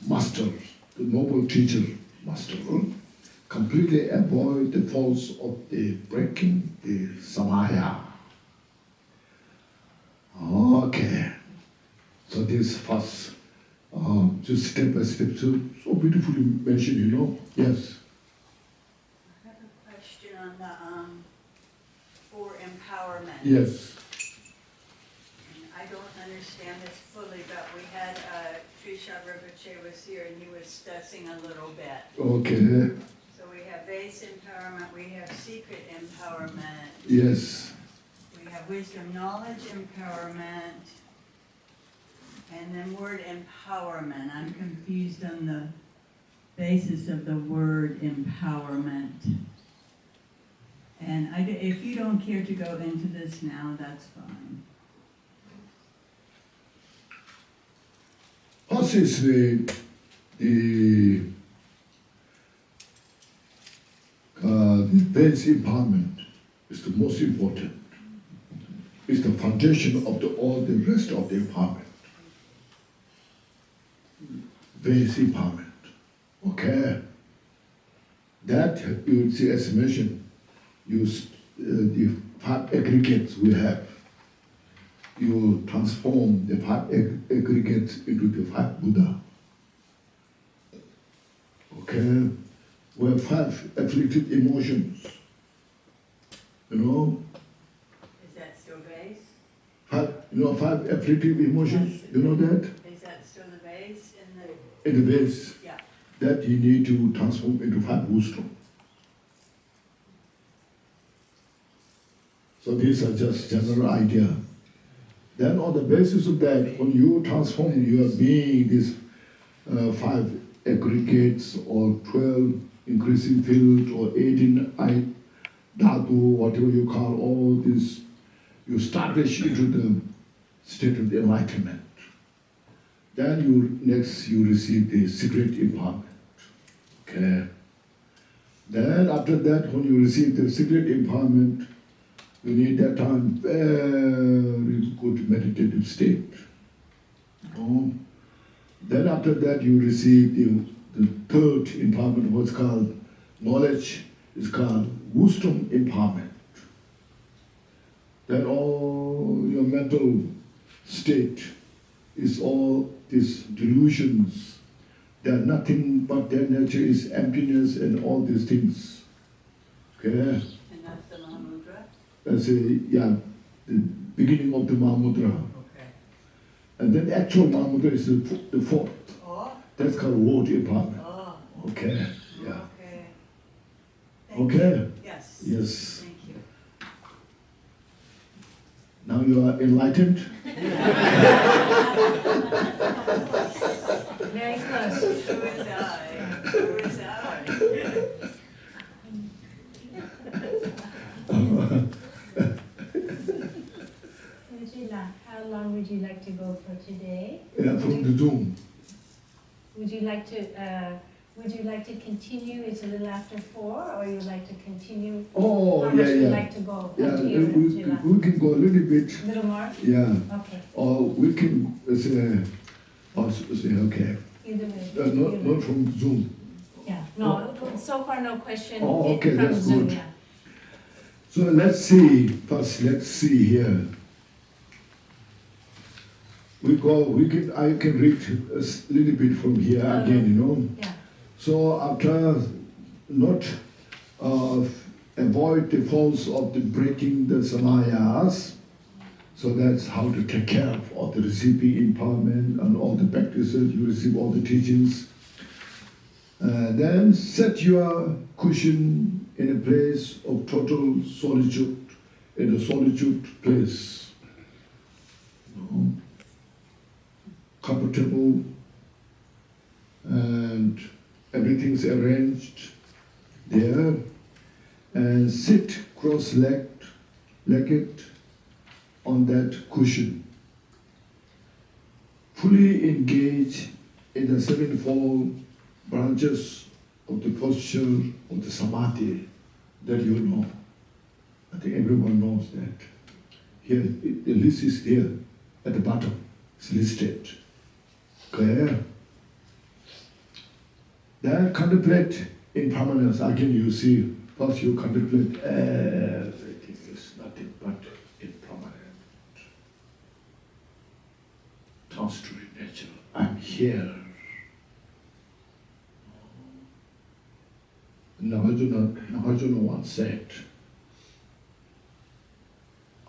master, the noble teacher, master, completely avoid the faults of the breaking the samaya. Okay, so this first, just step by step, so beautifully mentioned, Yes. I have a question on the for empowerment. Yes. And I don't understand this fully, but we had Trisha Rinpoche was here and he was discussing a little bit. Okay. So we have base empowerment, we have secret empowerment, Yes. we have wisdom knowledge empowerment, and then word empowerment. I'm confused on the basis of the word empowerment. And if you don't care to go into this now, that's fine. First is the base empowerment is the most important. It's the foundation of all the rest of the empowerment. Base empowerment. Okay. That you would see as mentioned. Use the 5 aggregates we have. You transform the 5 aggregates into the 5 Buddha. Okay? We have 5 afflicted emotions. Is that still base? 5 afflicted emotions. Yes. You know that? Is that still the base In the base. Yeah. That you need to transform into 5 wisdom. So these are just general idea. Then on the basis of that, when you transform your being, these 5 aggregates or 12 increasing fields or 18 dhatu, whatever you call all this, you establish into the state of the enlightenment. Then next you receive the secret empowerment. Okay. Then after that, when you receive the secret empowerment, you need that time very good meditative state. Then after that you receive the third empowerment, what's called knowledge, is called wisdom empowerment. that all your mental state is all these delusions, that nothing but their nature is emptiness and all these things. Okay? And that's the Mahamudra? That's the beginning of the Mahamudra. Okay. And then the actual Mahamudra is the fourth. Oh, That's called word empowerment. oh, Okay? Yeah. okay. Thank Okay? you. Yes. Yes. Thank you. Now you are enlightened? Very close. So is I. So is I. How long would you like to go for today? Yeah, from the Zoom. Would you like to continue? It's a little after 4, or you like to continue? Oh, How yeah, much would you yeah. like to go? Yeah, Up to you, Angela. we can go a little bit. A little more? Yeah. Okay, Or we can say, okay. either way. Not from Zoom. Yeah, no, so far no question Oh, okay, from that's Zoom, good. yeah. So let's see. First, let's see here. I can read a little bit from here again, Yeah, So after not avoid the faults of the breaking the samayas, so that's how to take care of all the receiving empowerment and all the practices, you receive all the teachings. Then set your cushion in a place of total solitude, in a solitude place. Comfortable, and everything's arranged there, and sit cross-legged on that cushion. Fully engage in the sevenfold branches of the posture of the samadhi that you know. I think everyone knows that. Here, the list is there at the bottom. It's listed. Clear? Then contemplate impermanence. Again, you see, first you contemplate everything is nothing but impermanent. Transitory nature. I'm here. Nagarjuna once said,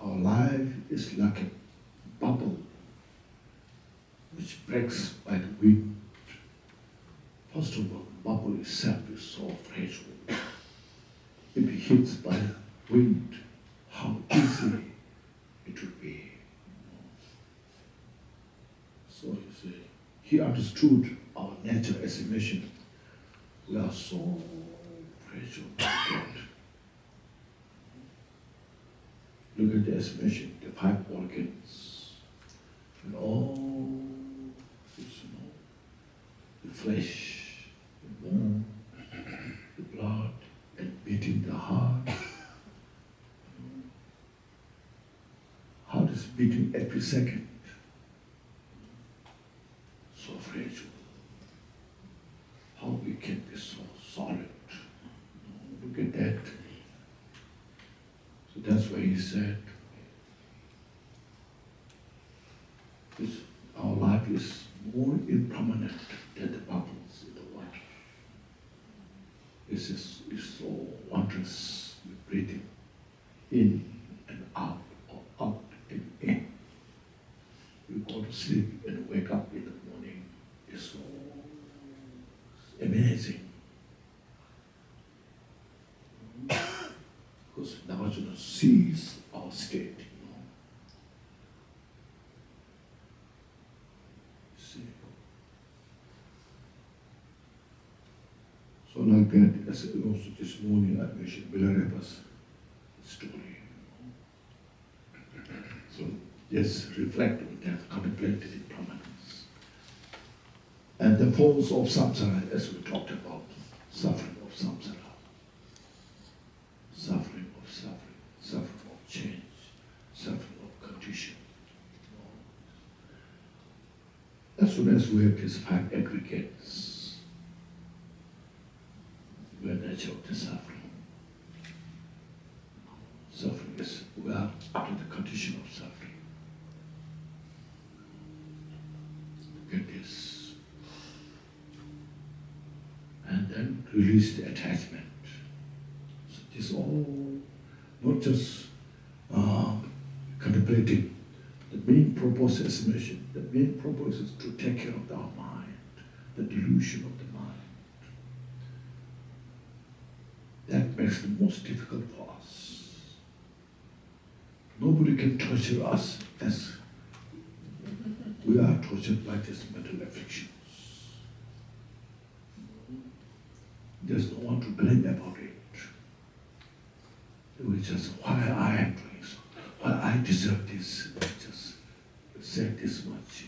our life is like a bubble which breaks by the wind. First of all, the bubble itself is so fragile. If it hits by the wind, how easy it would be. So you see, he understood our nature as a mission. We are so fragile. Look at the estimation, the 5 organs, and all this, the flesh, the bone, the blood, and beating the heart. Heart is beating every second. So fragile. How we can be so solid. Look at that. So that's why he said, our life is more impermanent than the bubbles in the water. This is so wondrous, breathing in and out, or out and in. You go to sleep and wake up in the morning. It's so amazing. Because Nagarjuna sees our state, See? So like that, as also this morning I mentioned Milarepa's story. So yes, reflect on that, contemplate in permanence. And the forms of samsara, as we talked about, suffering of samsara. Suffering of suffering, suffering of change, suffering of condition. As soon as we have these 5 aggregates, we are nature of the suffering. Suffering is, we are under the condition of suffering. Look at this. And then release the attachment. So this all, not just contemplating. The main purpose, as mentioned, the main purpose is to take care of our mind, the delusion of the mind. That makes the most difficult for us. Nobody can torture us as we are tortured by these mental afflictions. There's no one to blame about it. It was just why I am doing so, why I deserve this. I just said this much,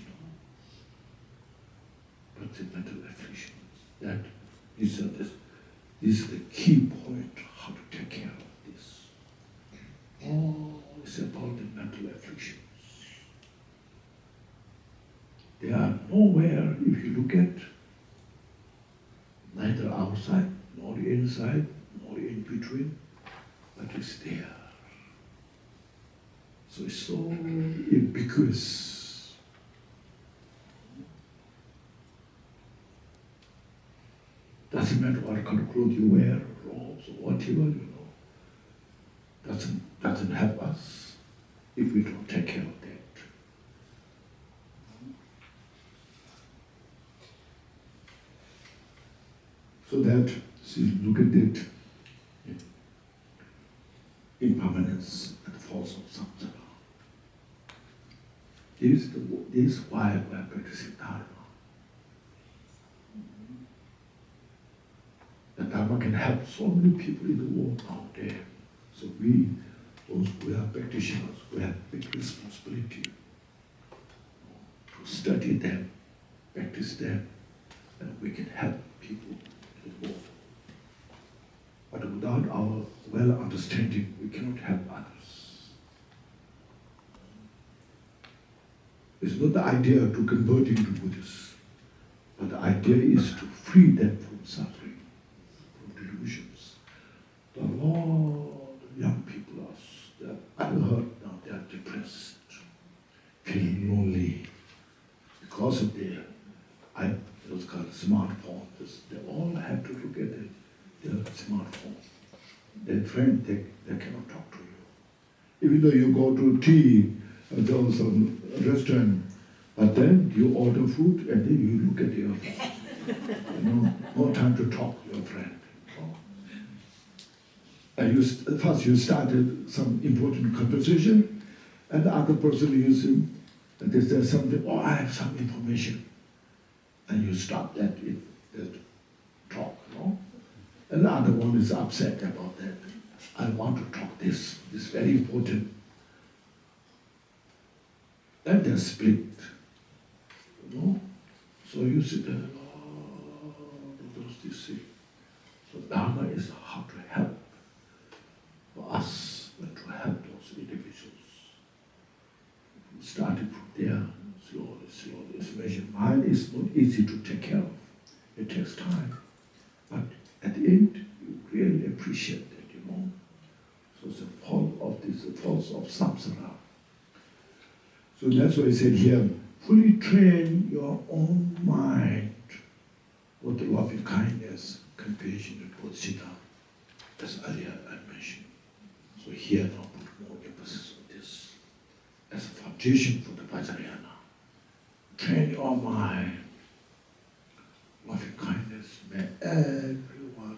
But the mental afflictions, that is the key point, how to take care of this. All is about the mental afflictions. They are nowhere, if you look at, neither outside, nor inside, nor in between, but it's there. So it's so ubiquitous. Doesn't matter what kind of clothes you wear, robes or whatever, Doesn't help us if we don't take care of that. So that, see, look at it, impermanence and force of samsara. This is why we are practicing Dharma. The Dharma can help so many people in the world out there. So we, those who are practitioners, we have big responsibility to study them, practice them, and we can help people in the world. But without our well understanding, we cannot help others. It's not the idea to convert into Buddhists, but the idea is to free them from suffering, from delusions. The lot of young people I heard now they are depressed, feeling lonely because of those kind of smartphones. They all have to look at their smartphone. Their friend, they cannot talk to you. Even though you go to tea or some restaurant, but then you order food and then you look at your phone. No time to talk to your friend. And first you started some important conversation, and the other person is, they say something, I have some information. And you stop that talk, And the other one is upset about that. I want to talk this is very important. And they're split, So you sit there, those things. So Dharma is how to help for us and to help those individuals. We started from there, slowly. Especially mind is not easy to take care of. It takes time. But at the end, you really appreciate that, So it's the fall of this, the force of samsara. So that's why I said here, fully train your own mind with loving kindness, compassion, and bodhicitta, as earlier I mentioned. So here now put more emphasis on this as a foundation for the Vajrayana. Train your mind, loving kindness, may everyone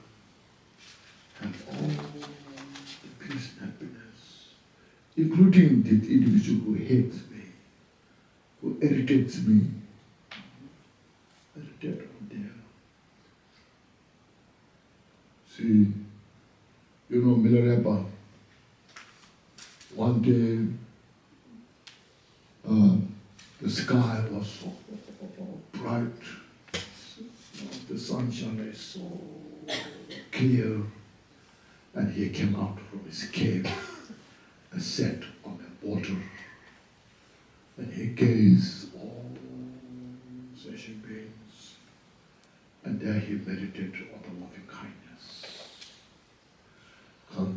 have all the peace and happiness, including the individual who hates me, who irritates me. Irritate on there. See, Milarepa, one day the sky was so bright, the sunshine is so clear, and he came out from his cave and sat on the water, and he gazed all sentient beings, and there he meditated on the loving kindness.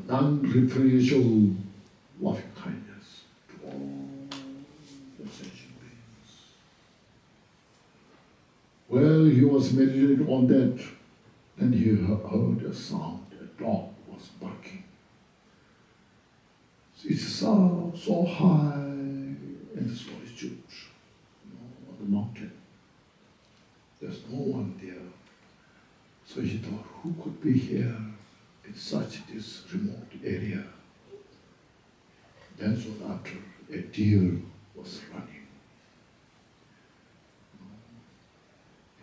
Non-referential loving kindness to he was meditating on that, then he heard a sound. A dog was barking. It sounded so high in the solitude, on the mountain. There's no one there. So he thought, who could be here in such this remote area? Then soon after, a deer was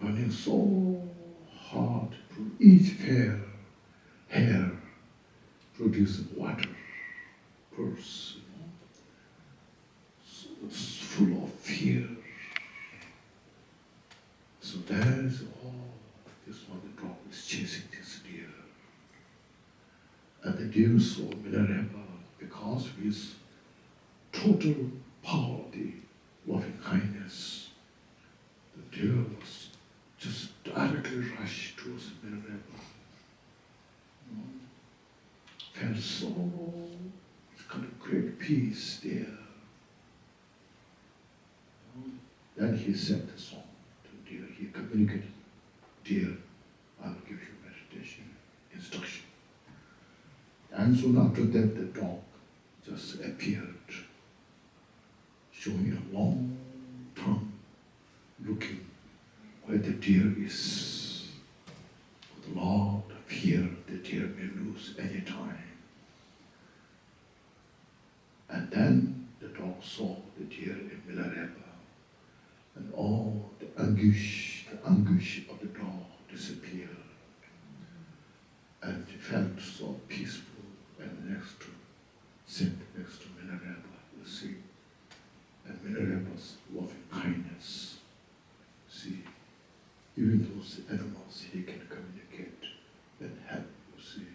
running so hard to each hair producing water, purse, so it's full of fear. So there's this one, the dog is chasing this deer. And the deer saw Milarepa because of his total power of the loving kindness. The deer was just directly rushed towards Milarepa. Felt so kind of great peace there. Then he said the song to deer. He communicated, dear, I will give you meditation instruction. And soon after that, the dog just appeared, showing a long tongue, looking where the deer is. With a lot of fear, the deer may lose any time. And then the dog saw the deer in Milarepa, and all the anguish of the dog disappeared. And it felt so peaceful. And sit next to Milarepa, you see. And Milarepa's loving kindness. See, even those animals he can communicate and help, you see.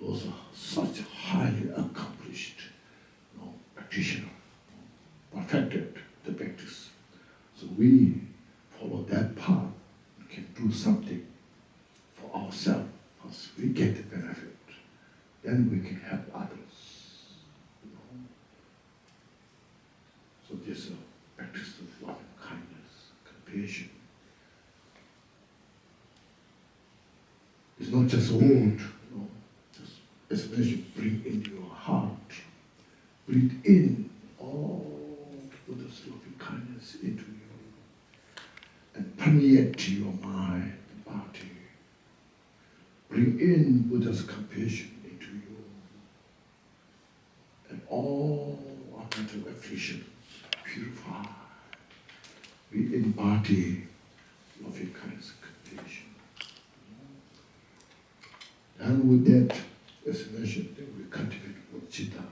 Those are such highly accomplished practitioner, perfected the practice. So we follow that path, we can do something for ourselves, because we get the benefit. Then we can help others. So this is a practice of loving kindness, compassion. It's not just a word, just as mentioned, bring into your heart. Breathe in all Buddha's loving kindness into you and permeate your mind and body. Bring in Buddha's compassion into you and all our mental afflictions purify. We embody loving kindness and compassion. And with that, as mentioned, we cultivate bodhicitta.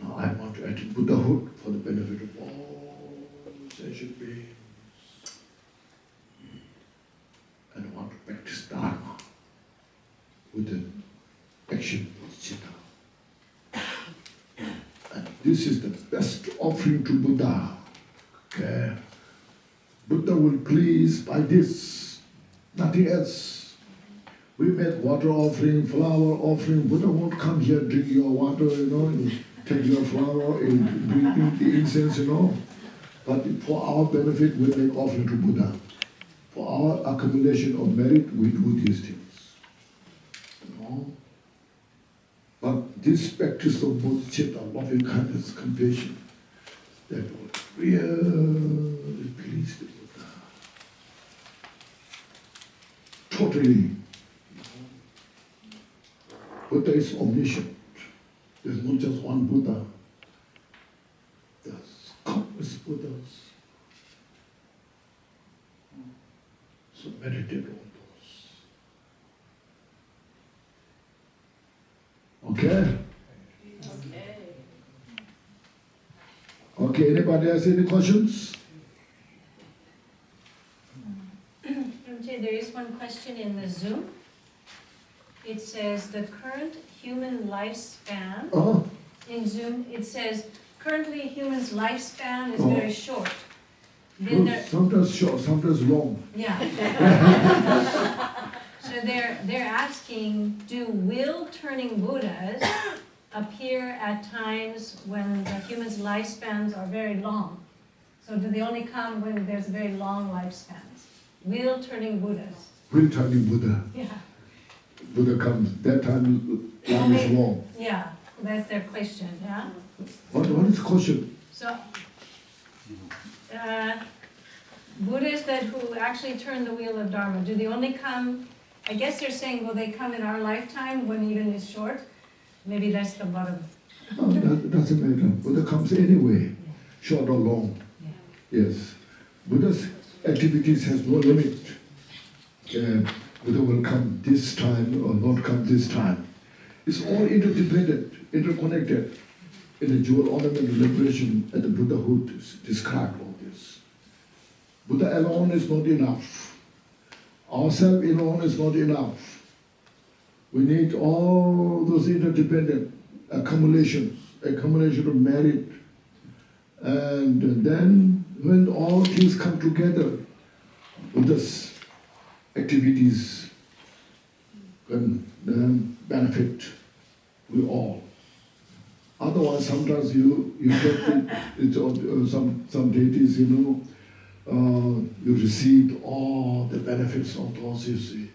Now I want to attain Buddhahood for the benefit of all sentient beings. And I want to practice Dharma with an action bodhicitta. And this is the best offering to Buddha. Okay? Buddha will please by this, nothing else. We make water offering, flower offering. Buddha won't come here, drink your water, take your flower and bring the incense, But for our benefit, we make offering to Buddha. For our accumulation of merit, we do these things. But this practice of bodhicitta, loving kindness, compassion, that would really please the Buddha. Totally. Buddha is omniscient. There's not just one Buddha. There's countless Buddhas. So meditate on those. Okay? Okay, anybody has any questions? Rinpoche, there is one question in the Zoom. It says the current human lifespan. In Zoom, it says currently human's lifespan is very short. Then Sometimes short, sometimes long. Yeah. So they're asking, do will-turning Buddhas appear at times when the human's lifespans are very long? So do they only come when there's very long lifespans? wheel-turning Buddhas. Wheel turning Buddha. Yeah. Buddha comes, that time life is wrong. Yeah, that's their question, yeah? What is the question? So, Buddhas who actually turn the wheel of Dharma, do they only come, I guess they're saying, will they come in our lifetime when even is short? Maybe that's the bottom. No, that doesn't matter. Buddha comes anyway, short or long. Yes. Buddha's activities has no limit. Buddha will come this time or not come this time. It's all interdependent, interconnected. In the jewel ornament liberation and the Buddhahood is described all this. Buddha alone is not enough. Ourselves alone is not enough. We need all those interdependent accumulation of merit. And then when all things come together, Buddha's activities can benefit we all. Otherwise, sometimes you get some deities, you receive all the benefits of those you see.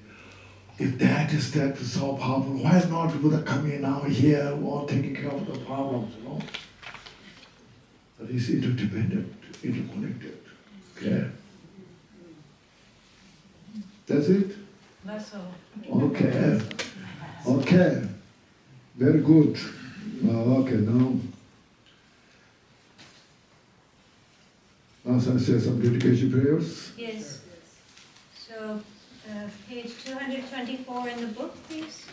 If that is so powerful, why not Buddha coming now here or taking care of the problems, But it's interdependent, interconnected. Okay? That's it? That's all. Okay. Okay. Very good. Okay, now I say some dedication prayers. Yes. So, page 224 in the book, please.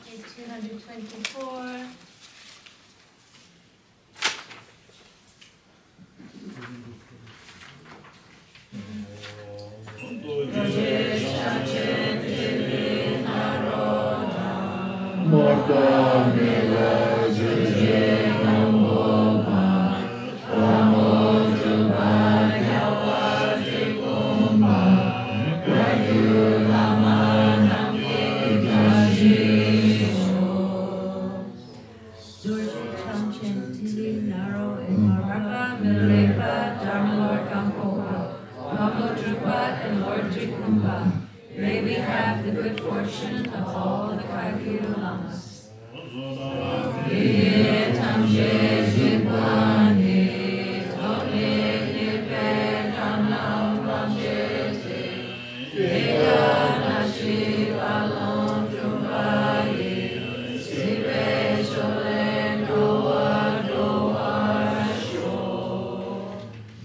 Page 224. May we have the good fortune of all the Kagyu Lamas.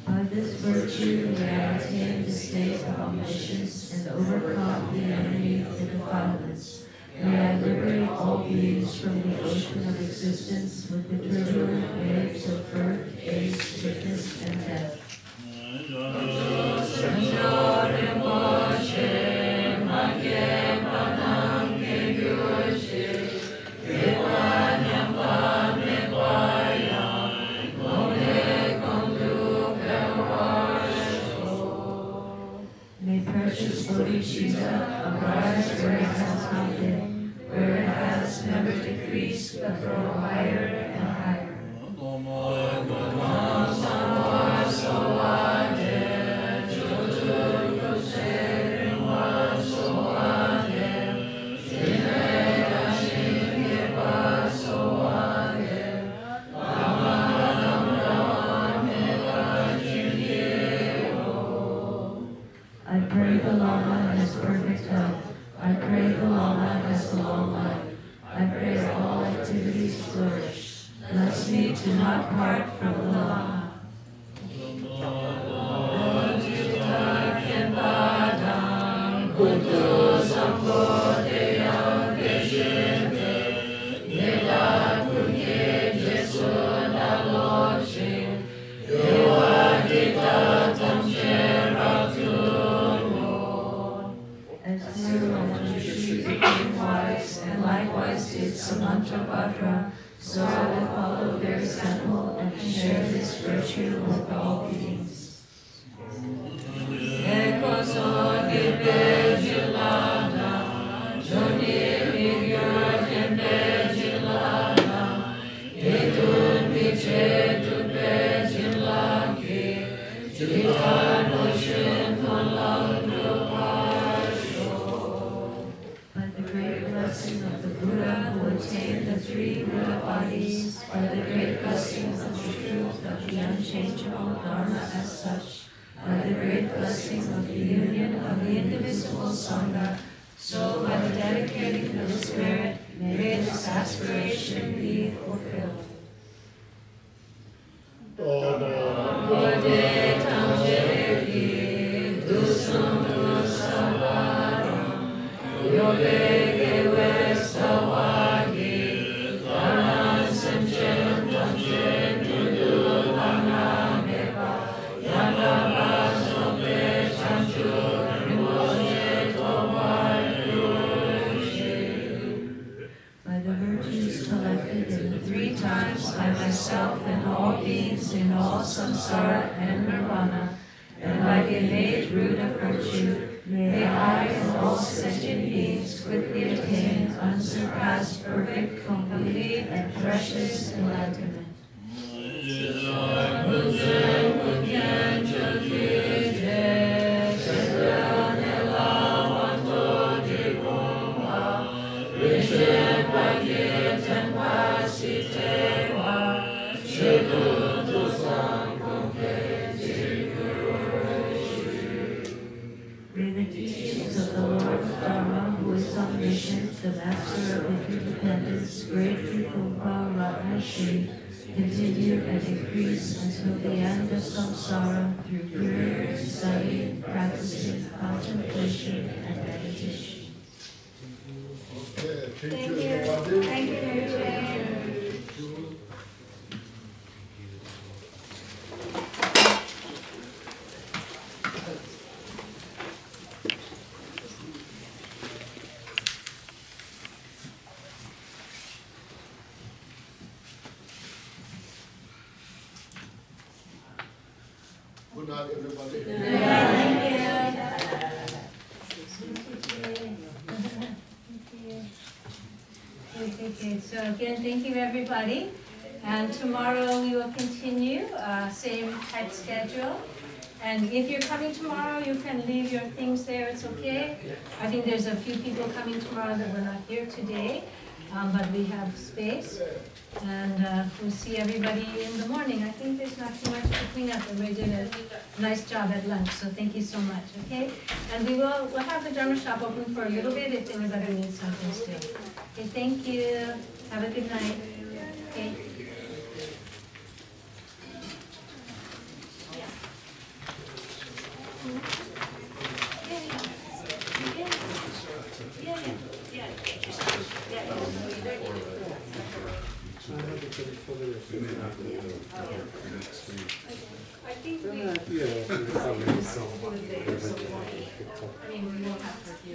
By this virtue, we attain the state of omniscience and overcome the enemy of the defilements. May I liberate all beings from the ocean of existence with the turbulent waves of birth, age, sickness, and death. May precious bodhicitta arise where it has not been, where it has never decreased, but grow higher and higher. I pray the Lama has perfect health. I pray the Lama has a long life. I pray all activities flourish. Bless me to not part from the Lama. As Rinpoche became wise, and likewise did Samantabhadra, so I will follow their example and virtue of all beings. Eko son Gilada, Joni Migurt and Gilada, Etun Viche tu Gilaki, Jitan Ocean Malandro Pasho. By the great blessing of the Buddha who attained the three Buddha bodies, by the great blessing of the truth of the unchangeable Dharma as such, by the great blessing of the union of the indivisible Sangha, so by the dedicating of this merit, may this aspiration be fulfilled. Bode Tamjeki, Dusam Dusavaram, Yobege Westavagi, Dharan Sanchen Tamchen Dudulana Meba, Yadabasope Chanchur, Rinpoche Tovarushi. By the virtues collected in the three times by myself and all beings in all samsara and nirvana, and by the innate root of virtue, may I and all sentient beings quickly attain unsurpassed, perfect, complete, and precious enlightenment. May the teachings of the Lord Dharma, who is omniscient, the master of interdependence, great Trikupa Ratna Shri, continue and increase until the end of samsara through prayer, study, practicing, contemplation, and meditation. Thank you. Thank you, Rinpoche. Good night, everybody. Okay, so again, thank you everybody. And tomorrow we will continue, same type schedule. And if you're coming tomorrow, you can leave your things there, it's okay. I think there's a few people coming tomorrow that were not here today, but we have space. And we'll see everybody in the morning. I think there's not too much to clean up, and we did a nice job at lunch, so thank you so much, okay? And we'll have the Dharma shop open for a little bit if anybody needs something still. Okay, thank you. Have a good night. Okay. I think we, Yeah. I mean, we won't have to do.